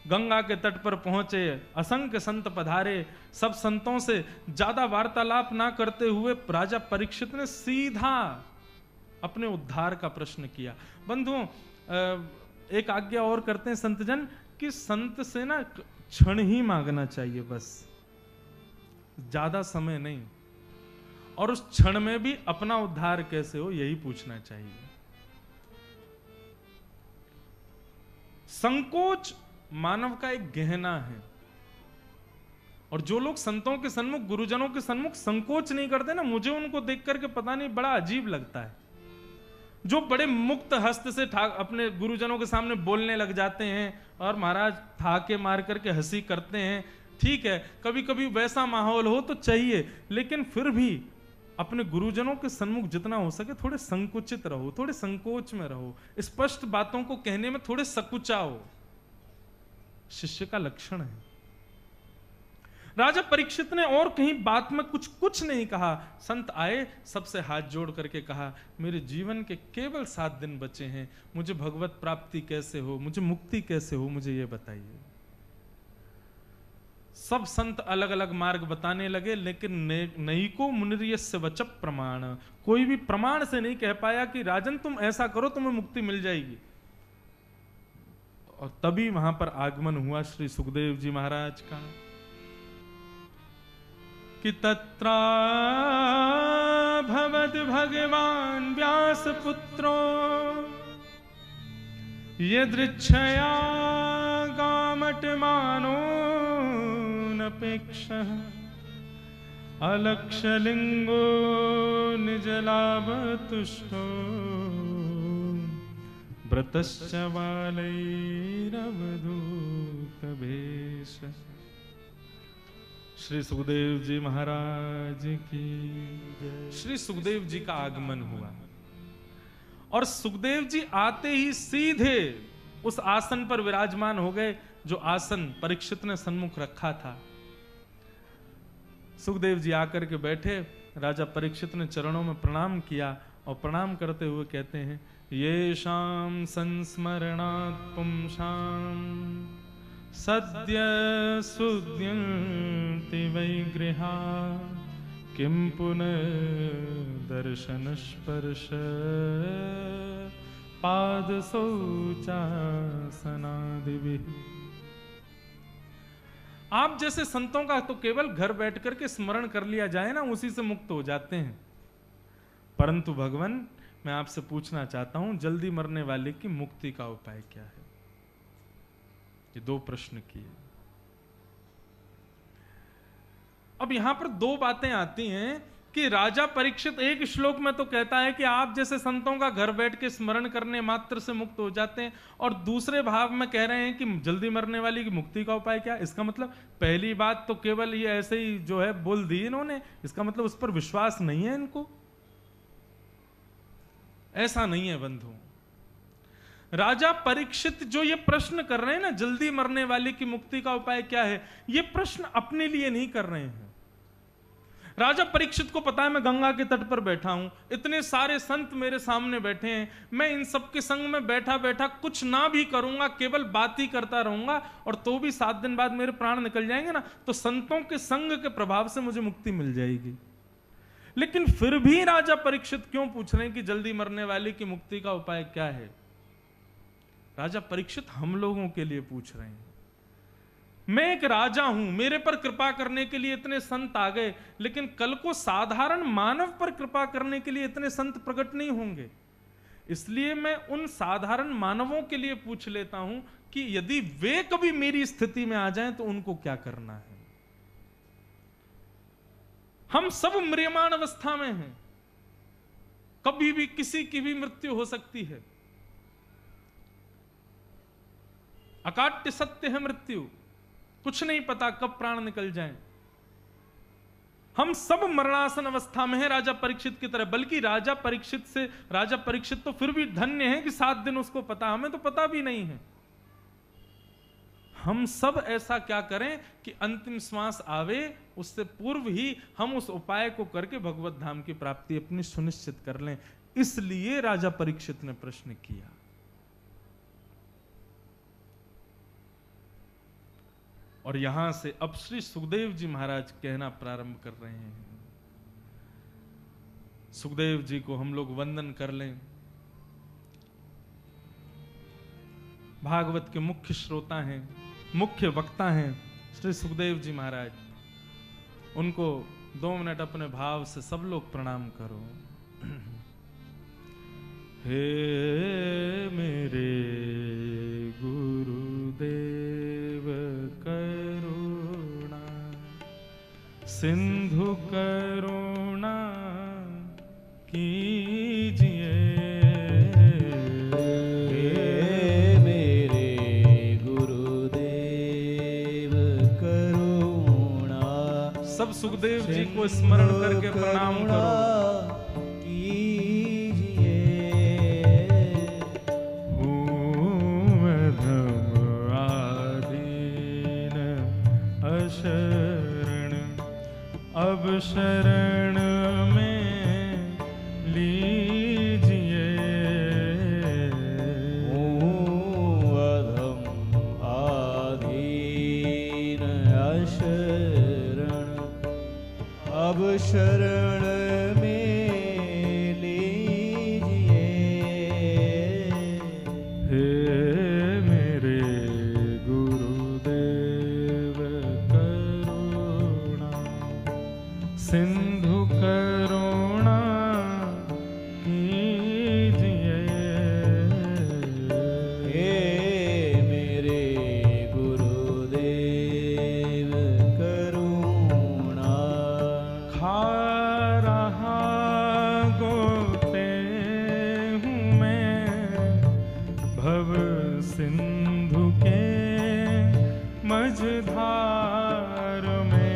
गंगा के तट पर पहुंचे। असंख्य संत पधारे। सब संतों से ज्यादा वार्तालाप ना करते हुए राजा परीक्षित ने सीधा अपने उद्धार का प्रश्न किया। बंधुओं, एक आज्ञा और करते हैं संतजन कि संत से ना क्षण ही मांगना चाहिए, बस ज्यादा समय नहीं, और उस क्षण में भी अपना उद्धार कैसे हो यही पूछना चाहिए। संकोच मानव का एक गहना है, और जो लोग संतों के सन्मुख, गुरुजनों के सन्मुख संकोच नहीं करते ना, मुझे उनको देख करके पता नहीं बड़ा अजीब लगता है। जो बड़े मुक्त हस्त से अपने गुरुजनों के सामने बोलने लग जाते हैं और महाराज ठाके मार करके हंसी करते हैं, ठीक है, कभी कभी वैसा माहौल हो तो चाहिए, लेकिन फिर भी अपने गुरुजनों के सन्मुख जितना हो सके थोड़े संकुचित रहो, थोड़े संकोच में रहो, स्पष्ट बातों को कहने में थोड़े सकुचाओ, शिष्य का लक्षण है। राजा परीक्षित ने और कहीं बात में कुछ नहीं कहा। संत आए, सबसे हाथ जोड़ करके कहा, मेरे जीवन के केवल 7 दिन बचे हैं, मुझे भगवत प्राप्ति कैसे हो, मुझे मुक्ति कैसे हो, मुझे ये बताइए। सब संत अलग अलग मार्ग बताने लगे, लेकिन नैको मुनिर्यस्य वचः प्रमाण, कोई भी प्रमाण से नहीं कह पाया कि राजन तुम ऐसा करो तुम्हें मुक्ति मिल जाएगी। और तभी वहां पर आगमन हुआ श्री सुखदेव जी महाराज का कि तत्रा भवद भगवान व्यास पुत्रो यदृच्छया गामटमानो नपेक्षः अलक्षलिंगो निजलाभतुष्टो व्रतश्च बालैरवधूतवेश। श्री सुखदेव जी महाराज की जय। श्री सुखदेव जी का आगमन हुआ और सुखदेव जी आते ही सीधे उस आसन पर विराजमान हो गए जो आसन परीक्षित ने सन्मुख रखा था। सुखदेव जी आकर के बैठे, राजा परीक्षित ने चरणों में प्रणाम किया और प्रणाम करते हुए कहते हैं, येषां संस्मरणात् पुंसां सद्य सुद्यन्ति वै गृहा किं पुनर्दर्शन स्पर्श पाद शौचासनादिभिः। आप जैसे संतों का तो केवल घर बैठ करके स्मरण कर लिया जाए ना, उसी से मुक्त हो जाते हैं, परंतु भगवान मैं आपसे पूछना चाहता हूं, जल्दी मरने वाले की मुक्ति का उपाय क्या है? ये 2 प्रश्न किए। अब यहां पर 2 बातें आती हैं कि राजा परीक्षित एक श्लोक में तो कहता है कि आप जैसे संतों का घर बैठ के स्मरण करने मात्र से मुक्त हो जाते हैं, और दूसरे भाव में कह रहे हैं कि जल्दी मरने वाली की मुक्ति का उपाय क्या? इसका मतलब पहली बात तो केवल ये ऐसे ही जो है बोल दी इन्होंने, इसका मतलब उस पर विश्वास नहीं है इनको। ऐसा नहीं है बंधु। राजा परीक्षित जो ये प्रश्न कर रहे हैं ना, जल्दी मरने वाले की मुक्ति का उपाय क्या है, ये प्रश्न अपने लिए नहीं कर रहे हैं। राजा परीक्षित को पता है मैं गंगा के तट पर बैठा हूं, इतने सारे संत मेरे सामने बैठे हैं, मैं इन सबके संग में बैठा बैठा कुछ ना भी करूंगा, केवल बात ही करता रहूंगा, और तो भी 7 दिन बाद मेरे प्राण निकल जाएंगे ना, तो संतों के संग के प्रभाव से मुझे मुक्ति मिल जाएगी। लेकिन फिर भी राजा परीक्षित क्यों पूछ रहे हैं कि जल्दी मरने वाले की मुक्ति का उपाय क्या है? राजा परीक्षित हम लोगों के लिए पूछ रहे हैं। मैं एक राजा हूं, मेरे पर कृपा करने के लिए इतने संत आ गए, लेकिन कल को साधारण मानव पर कृपा करने के लिए इतने संत प्रकट नहीं होंगे। इसलिए मैं उन साधारण मानवों के लिए पूछ लेता हूं कि यदि वे कभी मेरी स्थिति में आ जाएं तो उनको क्या करना है। हम सब म्रियमाण अवस्था में हैं, कभी भी किसी की भी मृत्यु हो सकती है। अकाट्य सत्य है मृत्यु, कुछ नहीं पता कब प्राण निकल जाएं। हम सब मरणासन अवस्था में हैं राजा परीक्षित की तरह, बल्कि राजा परीक्षित तो फिर भी धन्य है कि 7 दिन उसको पता, हमें तो पता भी नहीं है। हम सब ऐसा क्या करें कि अंतिम श्वास आवे उससे पूर्व ही हम उस उपाय को करके भगवत धाम की प्राप्ति अपनी सुनिश्चित कर लें। इसलिए राजा परीक्षित ने प्रश्न किया। और यहां से अब श्री सुखदेव जी महाराज कहना प्रारंभ कर रहे हैं। सुखदेव जी को हम लोग वंदन कर लें। भागवत के मुख्य श्रोता हैं, मुख्य वक्ता हैं श्री सुखदेव जी महाराज। उनको 2 मिनट अपने भाव से सब लोग प्रणाम करो। हे मेरे गुरुदेव करुणा सिंधु करुणा कीजिए। मेरे गुरुदेव करुणा। सब सुखदेव जी को स्मरण करके प्रणाम करो। अब शरण में लीजिए। अधम आधीन अशरण अब शरण में लीजिए। हे मेरे गुरुदेव करुणा सिंधु करुणा कीजिए। हे मेरे गुरुदेव करुणा। खा रहा गोते हूँ मैं भव सिंधु के मझधार में।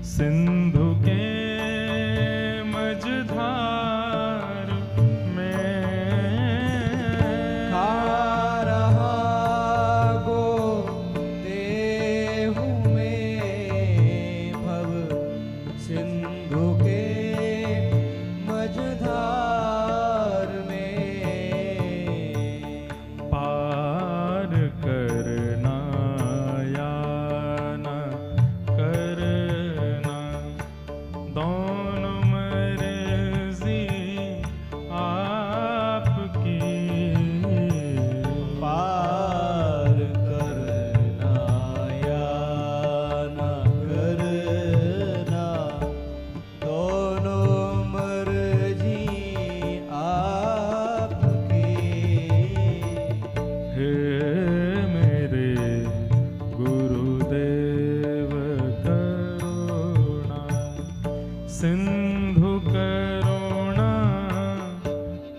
सिंधु के मझधार में खा रहा गोते हूँ मैं भव सिंधु के मझधार में। पार करना या न करना दोनों मर्जी आपकी। पार करना या न करना दोनों मर्जी आपकी। हे मेरे गुरुदेव करुणा सिंधु करुणा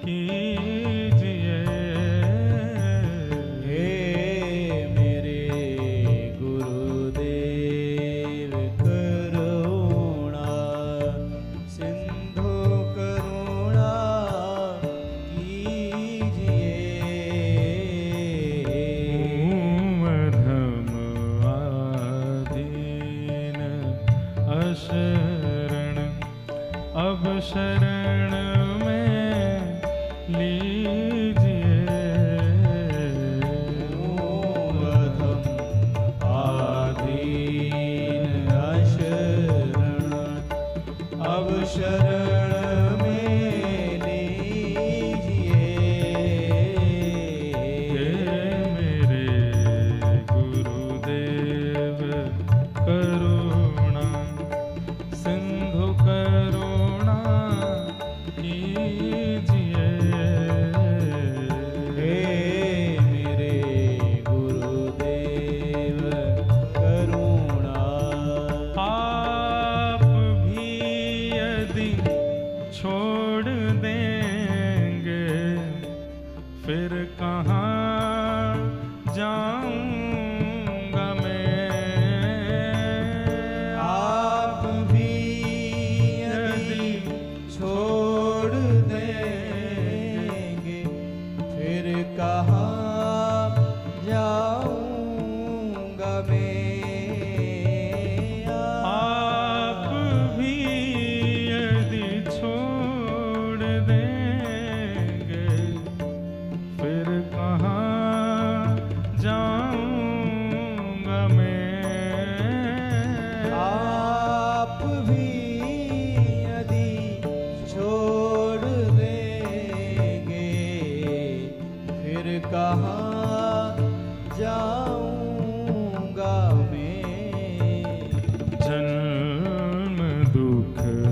कीजिए। हे मेरे गुरुदेव करुणा सिंधु करुणा कीजिए। अधम आधीन अशरण अब शरण में लीजिए। अधम आधीन अशरण अब शरण में लीजिए। हे मेरे गुरुदेव करुणा सिंधु करुणा कीजिए। हे मेरे गुरुदेव करुणा। आप भी यदि छोड़ देंगे फिर कहाँ जाऊंगा मैं। आप भी यदि छोड़ देंगे फिर कहाँ जाऊंगा मैं। आप भी यदि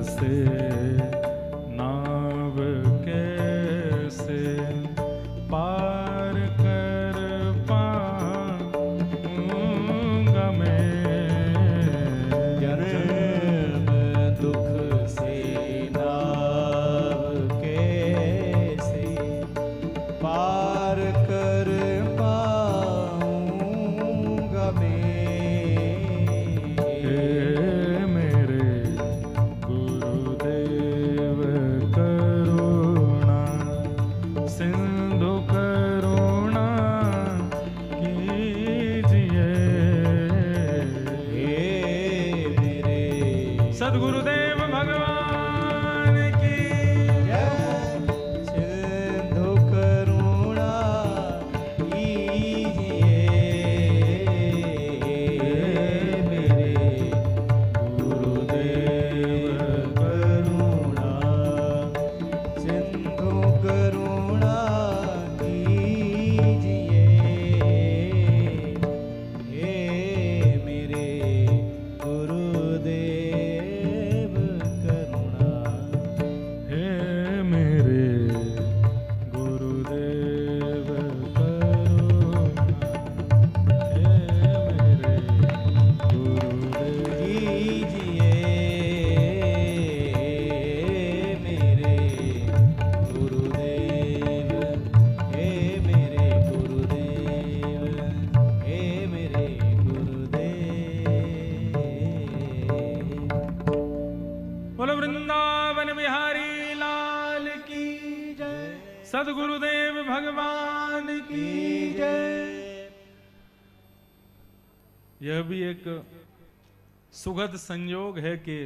से नाव कैसे पार कर पाऊंगा मैं। जन्म दुख से नाव कैसे पार कर पाऊंगा मैं। हे मेरे गुरुदेव करुणा सिंधु करुणा कीजिए। हे मेरे सद्गुरुदेव भगवान की जय। सिंधु करुणा कीजिए। मेरे गुरुदेव करुणा सिंधु करुणा कीजिए। हे मेरे गुरुदेव करुणा। हे मेरे गुरुदेव करुणा। हे मेरे गुरुदेव कीजिए। मेरे गुरुदेव हे मेरे गुरुदेव हे मेरे गुरुदेव। बोलो वृंदावन बिहारी लाल की जय। सद्गुरुदेव भगवान की जय। यह भी एक सुखद संयोग है कि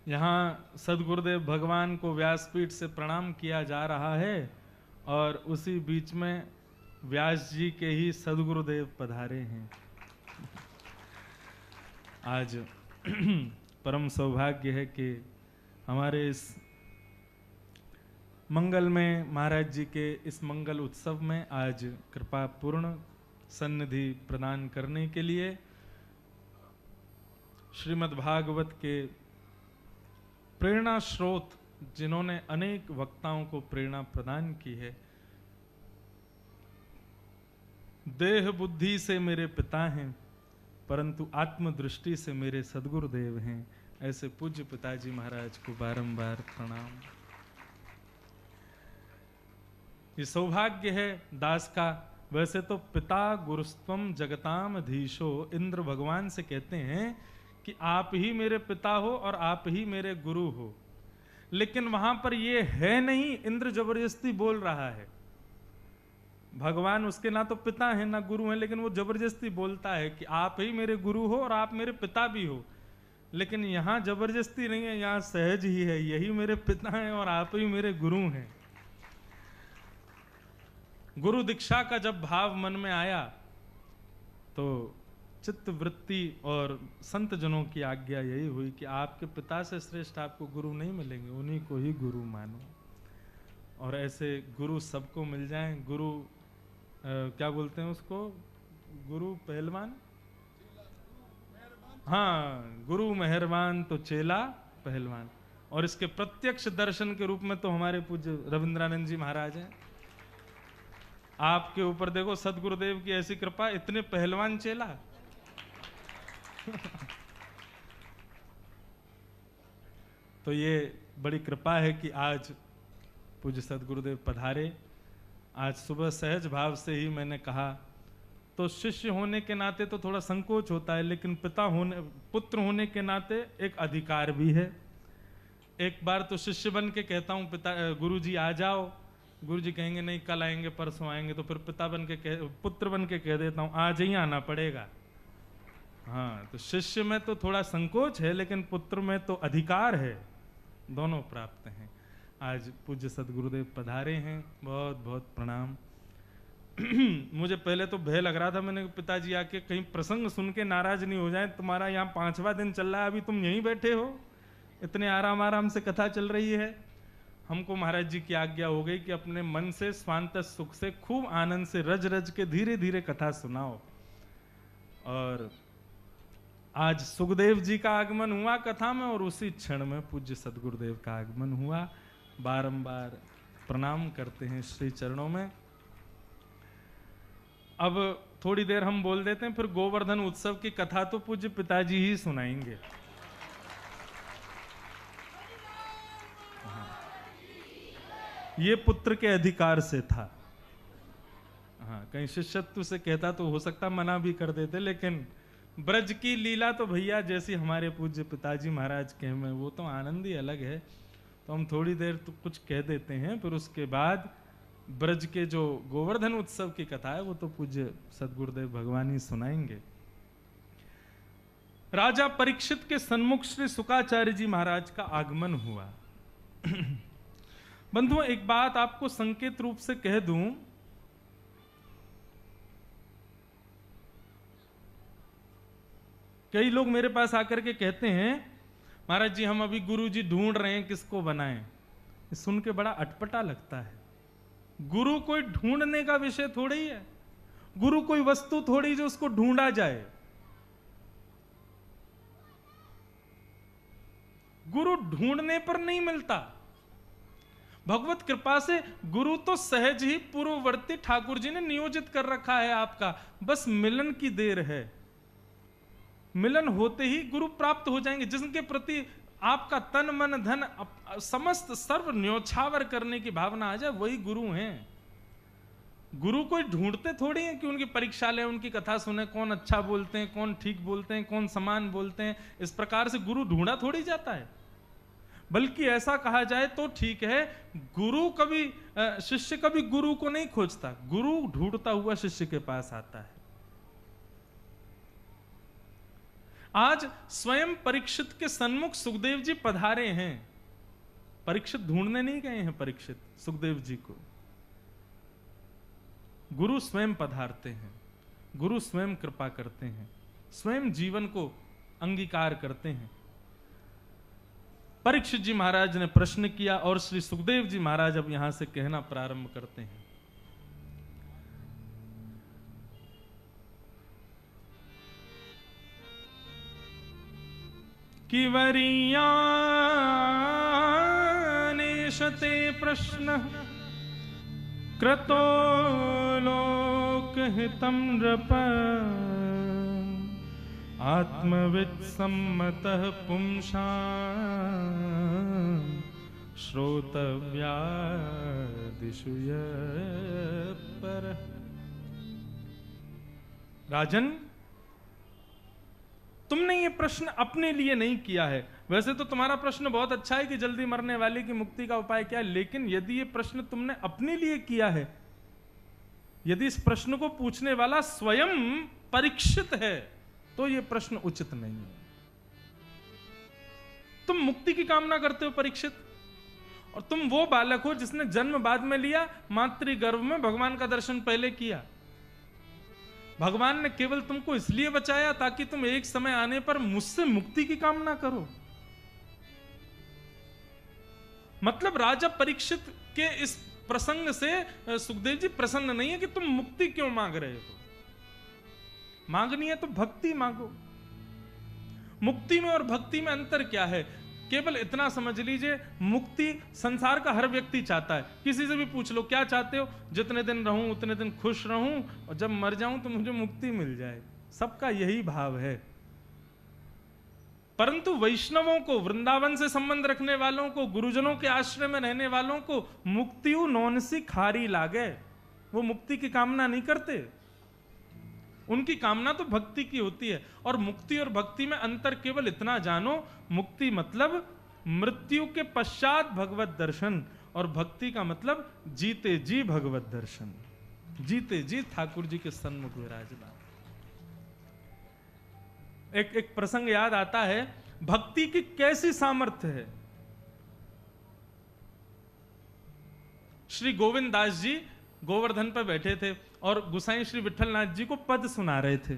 यहाँ सद्गुरुदेव भगवान को व्यासपीठ से प्रणाम किया जा रहा है और उसी बीच में व्यास जी के ही सद्गुरुदेव पधारे हैं। आज परम सौभाग्य है कि हमारे इस मंगल में महाराज जी के इस मंगल उत्सव में आज कृपा पूर्ण सन्निधि प्रदान करने के लिए श्रीमद् भागवत के प्रेरणा स्रोत जिन्होंने अनेक वक्ताओं को प्रेरणा प्रदान की है, देह बुद्धि से मेरे पिता हैं परंतु आत्मदृष्टि से मेरे सद्गुरुदेव हैं, ऐसे पूज्य पिताजी महाराज को बारंबार प्रणाम। ये सौभाग्य है दास का। वैसे तो पिता गुरुस्त्वम जगताम धीशो, इंद्र भगवान से कहते हैं कि आप ही मेरे पिता हो और आप ही मेरे गुरु हो, लेकिन वहां पर ये है नहीं, इंद्र जबरदस्ती बोल रहा है। भगवान उसके ना तो पिता है ना गुरु है, लेकिन वो जबरदस्ती बोलता है कि आप ही मेरे गुरु हो और आप मेरे पिता भी हो। लेकिन यहां जबरदस्ती नहीं है, यहां सहज ही है, यही मेरे पिता हैं और आप ही मेरे गुरु हैं। गुरु दीक्षा का जब भाव मन में आया तो चित्त वृत्ति और संत जनों की आज्ञा यही हुई कि आपके पिता से श्रेष्ठ आपको गुरु नहीं मिलेंगे, उन्हीं को ही गुरु मानो। और ऐसे गुरु सबको मिल जाएं। गुरु क्या बोलते हैं उसको, गुरु पहलवान, हाँ गुरु मेहरबान तो चेला पहलवान। और इसके प्रत्यक्ष दर्शन के रूप में तो हमारे पूज्य रविंद्रानंद जी महाराज हैं। आपके ऊपर देखो सदगुरुदेव की ऐसी कृपा, इतने पहलवान चेला। तो ये बड़ी कृपा है कि आज पूज्य सदगुरुदेव पधारे। आज सुबह सहज भाव से ही मैंने कहा, तो शिष्य होने के नाते तो थोड़ा संकोच होता है, लेकिन पुत्र होने के नाते एक अधिकार भी है। एक बार तो शिष्य बन के कहता हूँ पिता गुरुजी आ जाओ, गुरुजी कहेंगे नहीं कल आएंगे परसों आएंगे, तो फिर पुत्र बन के कह देता हूँ आज ही आना पड़ेगा। हाँ, तो शिष्य में तो थोड़ा संकोच है, लेकिन पुत्र में तो अधिकार है, दोनों प्राप्त हैं। आज पूज्य सदगुरुदेव पधारे हैं, बहुत बहुत प्रणाम। मुझे पहले तो भय लग रहा था, मैंने पिताजी आके कहीं प्रसंग सुन के नाराज नहीं हो जाए, तुम्हारा यहाँ 5वां दिन चल रहा है, अभी तुम यहीं बैठे हो, इतने आराम आराम से कथा चल रही है। हमको महाराज जी की आज्ञा हो गई कि अपने मन से स्वांत सुख से खूब आनंद से रज रज के धीरे धीरे कथा सुनाओ। और आज सुखदेव जी का आगमन हुआ कथा में और उसी क्षण में पूज्य सदगुरुदेव का आगमन हुआ। बारंबार प्रणाम करते हैं श्री चरणों में। अब थोड़ी देर हम बोल देते हैं, फिर गोवर्धन उत्सव की कथा तो पूज्य पिताजी ही सुनाएंगे। ये पुत्र के अधिकार से था। हाँ, कहीं शिष्यत्व से कहता तो हो सकता मना भी कर देते, लेकिन ब्रज की लीला तो भैया जैसी हमारे पूज्य पिताजी महाराज के में वो तो आनंद ही अलग है। तो हम थोड़ी देर तो कुछ कह देते हैं, फिर उसके बाद ब्रज के जो गोवर्धन उत्सव की कथा है वो तो पूज्य सदगुरुदेव भगवान ही सुनाएंगे। राजा परीक्षित के सन्मुख श्री शुकाचार्य जी महाराज का आगमन हुआ। बंधुओं, एक बात आपको संकेत रूप से कह दूं, कई लोग मेरे पास आकर के कहते हैं महाराज जी हम अभी गुरु जी ढूंढ रहे हैं किसको बनाएं। सुन के बड़ा अटपटा लगता है। गुरु कोई ढूंढने का विषय थोड़ी ही है, गुरु कोई वस्तु थोड़ी जो उसको ढूंढा जाए। गुरु ढूंढने पर नहीं मिलता। भगवत कृपा से गुरु तो सहज ही पूर्ववर्ती ठाकुर जी ने नियोजित कर रखा है आपका, बस मिलन की देर है। मिलन होते ही गुरु प्राप्त हो जाएंगे। जिसके प्रति आपका तन मन धन समस्त सर्व न्योछावर करने की भावना आ जाए, वही गुरु हैं। गुरु कोई ढूंढते थोड़ी हैं कि उनकी परीक्षा लें, उनकी कथा सुने, कौन अच्छा बोलते हैं, कौन ठीक बोलते हैं, कौन समान बोलते हैं। इस प्रकार से गुरु ढूंढा थोड़ी जाता है। बल्कि ऐसा कहा जाए तो ठीक है, गुरु कभी शिष्य कभी गुरु को नहीं खोजता, गुरु ढूंढता हुआ शिष्य के पास आता है। आज स्वयं परीक्षित के सन्मुख सुखदेव जी पधारे हैं। परीक्षित ढूंढने नहीं गए हैं, परीक्षित सुखदेव जी को गुरु स्वयं पधारते हैं, गुरु स्वयं कृपा करते हैं, स्वयं जीवन को अंगीकार करते हैं। परीक्षित जी महाराज ने प्रश्न किया और श्री सुखदेव जी महाराज अब यहां से कहना प्रारंभ करते हैं। कि वरीयानेशते प्रश्न क्रतो लोकहितं नृप आत्मवित् सम्मतः पुंसा श्रोतव्यादिषु पर। राजन, तुमने ये प्रश्न अपने लिए नहीं किया है। वैसे तो तुम्हारा प्रश्न बहुत अच्छा है कि जल्दी मरने वाले की मुक्ति का उपाय क्या है, लेकिन यदि ये प्रश्न तुमने अपने लिए किया है, यदि इस प्रश्न को पूछने वाला स्वयं परीक्षित है, तो ये प्रश्न उचित नहीं है। तुम मुक्ति की कामना करते हो परीक्षित, और तुम वो बालक हो जिसने जन्म बाद में लिया, मातृगर्भ में भगवान का दर्शन पहले किया। भगवान ने केवल तुमको इसलिए बचाया ताकि तुम एक समय आने पर मुझसे मुक्ति की कामना करो। मतलब राजा परीक्षित के इस प्रसंग से सुखदेव जी प्रसन्न नहीं है कि तुम मुक्ति क्यों मांग रहे हो। मांगनी है तो भक्ति मांगो। मुक्ति में और भक्ति में अंतर क्या है? केवल इतना समझ लीजिए, मुक्ति संसार का हर व्यक्ति चाहता है। किसी से भी पूछ लो क्या चाहते हो, जितने दिन रहूं उतने दिन खुश रहूं और जब मर जाऊं तो मुझे मुक्ति मिल जाए। सबका यही भाव है। परंतु वैष्णवों को, वृंदावन से संबंध रखने वालों को, गुरुजनों के आश्रय में रहने वालों को मुक्तियों नौनसी खारी लागे। वो मुक्ति की कामना नहीं करते, उनकी कामना तो भक्ति की होती है। और मुक्ति और भक्ति में अंतर केवल इतना जानो, मुक्ति मतलब मृत्यु के पश्चात भगवत दर्शन, और भक्ति का मतलब जीते जी भगवत दर्शन, जीते जी ठाकुर जी के सन्मुख विराजमान। एक प्रसंग याद आता है, भक्ति की कैसी सामर्थ्य है। श्री गोविंद दास जी गोवर्धन पर बैठे थे और गुसाई श्री विठलनाथ जी को पद सुना रहे थे।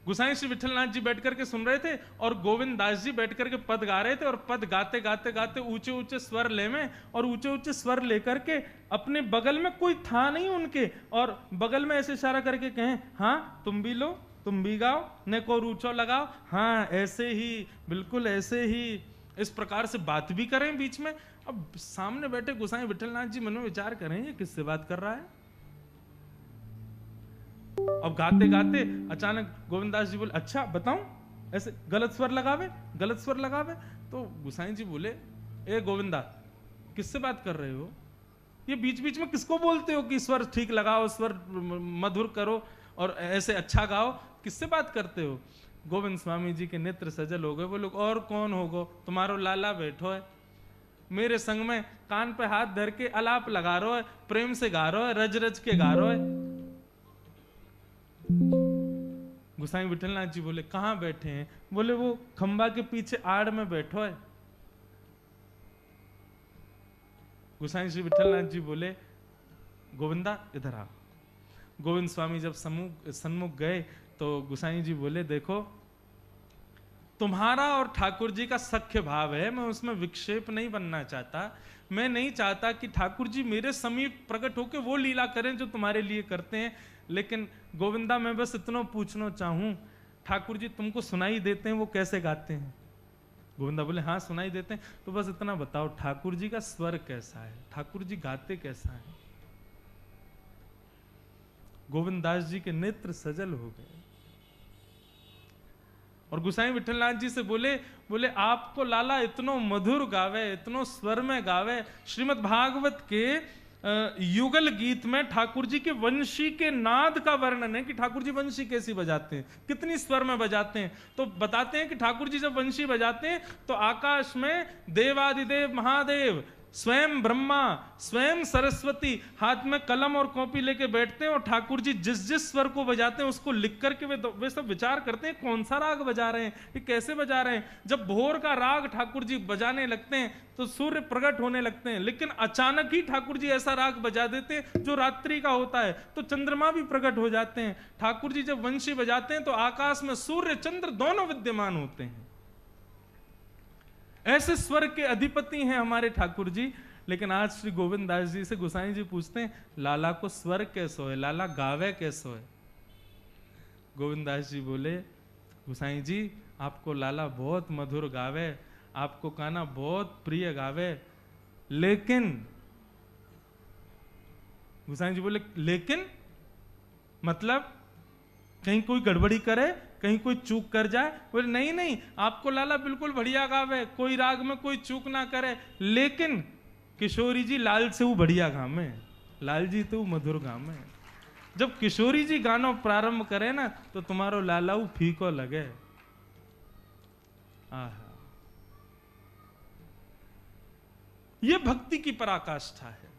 गुसाई श्री विठलनाथ जी बैठ करके सुन रहे थे और गोविंद दास जी बैठ करके पद गा रहे थे, और पद गाते गाते गाते ऊंचे ऊंचे स्वर ले में, और ऊंचे ऊंचे स्वर लेकर के अपने बगल में कोई था नहीं उनके, और बगल में ऐसे इशारा करके कहें, हाँ तुम भी लो तुम भी गाओ, ने को रूचो लगाओ, हाँ ऐसे ही, बिल्कुल ऐसे ही, इस प्रकार से बात भी करें बीच में। अब सामने बैठे गोसाई विठलनाथ जी मन में विचार करें ये किससे बात कर रहा है। अब गाते गाते अचानक गोविंदास जी बोले अच्छा बताऊं, ऐसे गलत स्वर लगावे, गलत स्वर लगावे। तो गोसाई जी बोले ए गोविंदा किससे बात कर रहे हो, ये बीच बीच में किसको बोलते हो कि स्वर ठीक लगाओ, स्वर मधुर करो और ऐसे अच्छा गाओ, किससे बात करते हो। गोविंद स्वामी जी के नेत्र सजल हो गए, बोले और कौन होगो, तुम्हारो लाला बैठो है मेरे संग में, कान पे हाथ धर के अलाप लगा रो है, प्रेम से गा रो है, रज रज के गा रो है। गोसाई विठलनाथ जी बोले कहां बैठे हैं, बोले वो खंबा के पीछे आड़ में बैठो है। गोसाई श्री विठलनाथ जी बोले गोविंदा इधर आ। गोविंद स्वामी जब सन्मुख गए तो गोसाई जी बोले देखो तुम्हारा और ठाकुर जी का सख्य भाव है, मैं उसमें विक्षेप नहीं बनना चाहता, मैं नहीं चाहता कि ठाकुर जी मेरे समीप प्रकट होकर वो लीला करें जो तुम्हारे लिए करते हैं, लेकिन गोविंदा मैं बस इतना पूछना चाहूं, ठाकुर जी तुमको सुनाई देते हैं वो कैसे गाते हैं। गोविंदा बोले हाँ सुनाई देते हैं, तो बस इतना बताओ ठाकुर जी का स्वर कैसा है, ठाकुर जी गाते कैसा है। गोविंदास जी के नेत्र सजल हो गए और गोसाई विठलनाथ जी से बोले आपको लाला इतनो मधुर गावे, इतनो स्वर में गावे। श्रीमद् भागवत के युगल गीत में ठाकुर जी के वंशी के नाद का वर्णन है कि ठाकुर जी वंशी कैसी बजाते हैं, कितनी स्वर में बजाते हैं। तो बताते हैं कि ठाकुर जी जब वंशी बजाते हैं तो आकाश में देवादिदेव महादेव, स्वयं ब्रह्मा, स्वयं सरस्वती हाथ में कलम और कॉपी लेके बैठते हैं और ठाकुर जी जिस जिस स्वर को बजाते हैं उसको लिख करके वे सब विचार करते हैं कौन सा राग बजा रहे हैं, ये कैसे बजा रहे हैं। जब भोर का राग ठाकुर जी बजाने लगते हैं तो सूर्य प्रकट होने लगते हैं, लेकिन अचानक ही ठाकुर जी ऐसा राग बजा देते हैं जो रात्रि का होता है तो चंद्रमा भी प्रकट हो जाते हैं। ठाकुर जी जब वंशी बजाते हैं तो आकाश में सूर्य चंद्र दोनों विद्यमान होते हैं। ऐसे स्वर के अधिपति हैं हमारे ठाकुर जी। लेकिन आज श्री गोविंद दास जी से गोसाई जी पूछते हैं लाला को स्वर कैसो है, लाला गावे कैसो है। गोविंद दास जी बोले गोसाई जी आपको लाला बहुत मधुर गावे, आपको गाना बहुत प्रिय गावे, लेकिन गोसाई जी बोले लेकिन मतलब कहीं कोई गड़बड़ी करे, कहीं कोई चूक कर जाए। बोले नहीं नहीं आपको लाला बिल्कुल बढ़िया गावे, कोई राग में कोई चूक ना करे, लेकिन किशोरी जी लाल से वो बढ़िया गावे, लाल जी तो मधुर गावे। जब किशोरी जी गाना प्रारंभ करे ना तो तुम्हारो लाला वो फीको लगे। आहा, ये भक्ति की पराकाष्ठा है,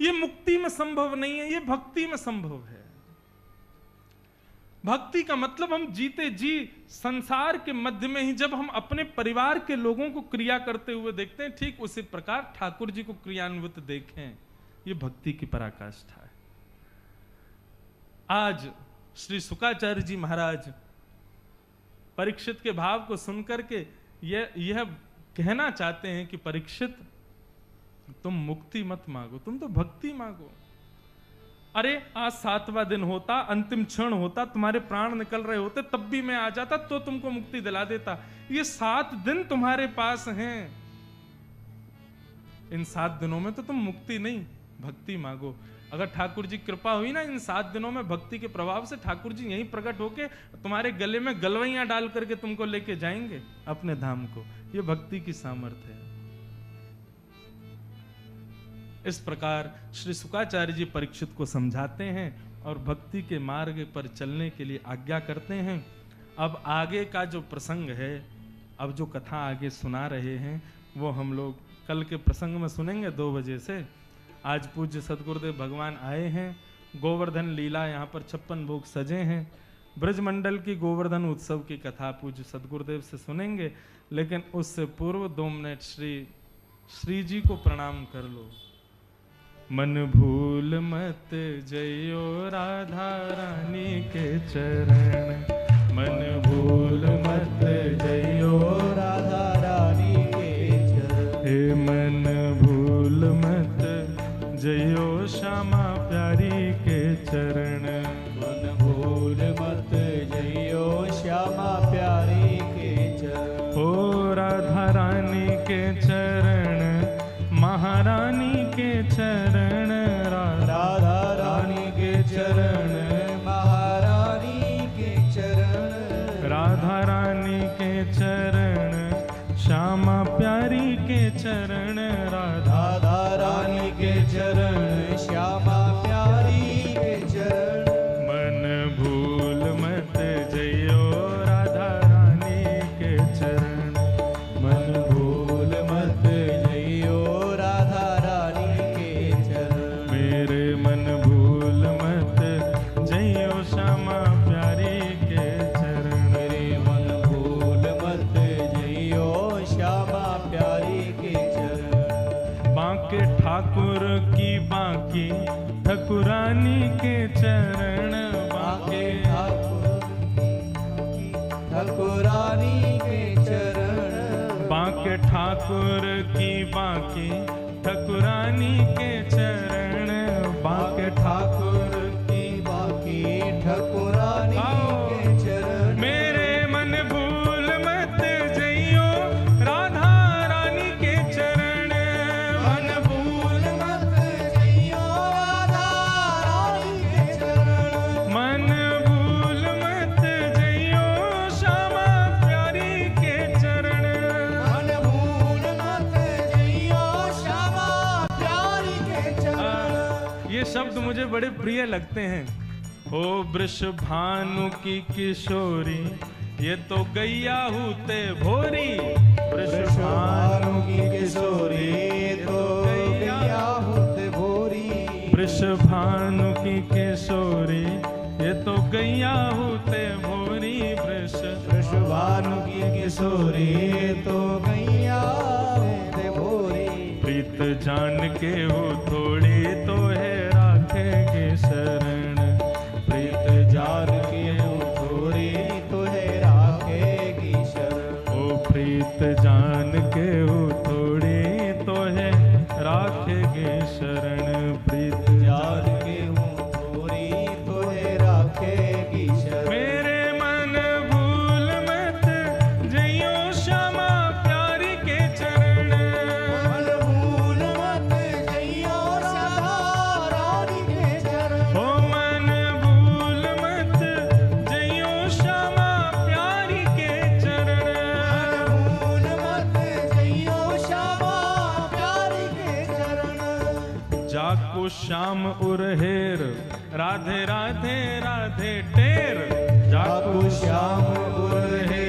ये मुक्ति में संभव नहीं है, ये भक्ति में संभव है। भक्ति का मतलब हम जीते जी संसार के मध्य में ही जब हम अपने परिवार के लोगों को क्रिया करते हुए देखते हैं, ठीक उसी प्रकार ठाकुर जी को क्रियान्वित देखें, ये भक्ति की पराकाष्ठा है। आज श्री शुकाचार्य जी महाराज परीक्षित के भाव को सुनकर के यह कहना चाहते हैं कि परीक्षित तुम मुक्ति मत मांगो, तुम तो भक्ति मांगो। अरे आज 7वां दिन होता, अंतिम क्षण होता, तुम्हारे प्राण निकल रहे होते, तब भी मैं आ जाता तो तुमको मुक्ति दिला देता। ये 7 दिन तुम्हारे पास हैं, इन 7 दिनों में तो तुम मुक्ति नहीं भक्ति मांगो। अगर ठाकुर जी कृपा हुई ना इन 7 दिनों में भक्ति के प्रभाव से, ठाकुर जी यहीं प्रकट होके तुम्हारे गले में गलवैयां डाल करके तुमको लेके जाएंगे अपने धाम को। ये भक्ति की सामर्थ्य है। इस प्रकार श्री शुकाचार्य जी परीक्षित को समझाते हैं और भक्ति के मार्ग पर चलने के लिए आज्ञा करते हैं। अब आगे का जो प्रसंग है, अब जो कथा आगे सुना रहे हैं वो हम लोग कल के प्रसंग में सुनेंगे 2 बजे से। आज पूज्य सदगुरुदेव भगवान आए हैं, गोवर्धन लीला यहाँ पर 56 भोग सजे हैं। ब्रजमंडल की गोवर्धन उत्सव की कथा पूज्य सदगुरुदेव से सुनेंगे, लेकिन उससे पूर्व 2 मिनट श्री जी को प्रणाम कर लो। मन भूल मत जइयो राधा रानी के चरण, मन भूल मत जइयो राधा रानी के चरण। हे मन भूल मत जइयो श्यामा प्यारी के चरण, मन भूल मत के चरण, महारानी के चरण, राधा रानी के चरण, महारानी के चरण, राधा रानी के चरण, श्यामा प्यारी के चरण, राधा रानी के चरण, श्यामा प्यारी के चरण। मन भूल मत जइयो राधा रानी के चरण, मन भूल मत जइयो राधा रानी के चरण। मेरे मन भूल मत जइयो श्यामा प्यारी के चरण, मेरे मन भूल मत जइयो श्यामा प्यारी के चरण। बांके ठाकुर की बांकी ठकुरानी के चरण, बांके ठाकुरानी के चरण, बांके ठाकुर की बांकी ठकुरानी के चरण, बांके ठाकुर की बाकी ठाकुरानी के चरण। मेरे मन भूल मत जइयो राधा रानी के चरण, मन भूल मत जइयो राधा रानी के चरण, मन भूल मत जइयो श्यामा प्यारी के चरण, मन भूल मत जइयो श्यामा प्यारी के चरण। ये शब्द मुझे बड़े प्रिय लगते हैं। हो वृषभानु की किशोरी, ये तो गैया हूते भोरी, वृषभानु की किशोरी, तो गैया होते भोरी। वृषभानु की किशोरी, ये तो गैया हूते भोरी, वृषभानु की किशोरी, तो गैया होते भोरी। प्रीत जान के हो थोड़ी तो है राखेगी शरण, प्रीत जान के हो थोड़ी तो है राखेगी शरण। ओ प्रीत जान के हो थोड़ी तो है राखेगी शरण, प्रीत जान के हो थोड़ी तो है राखेगी शरण। मेरे मन भूल मत जइयो श्यामा प्यारी के चरण, मन भूल मत जइयो राधा रानी के चरण। ओ मन भूल मत जइयो श्यामा प्यारी के चरण, भूल मत जइयो श्यामा प्यारी के चरण। जाको श्याम उरहेर, राधे राधे राधे टेर, जाको श्याम उरहेर,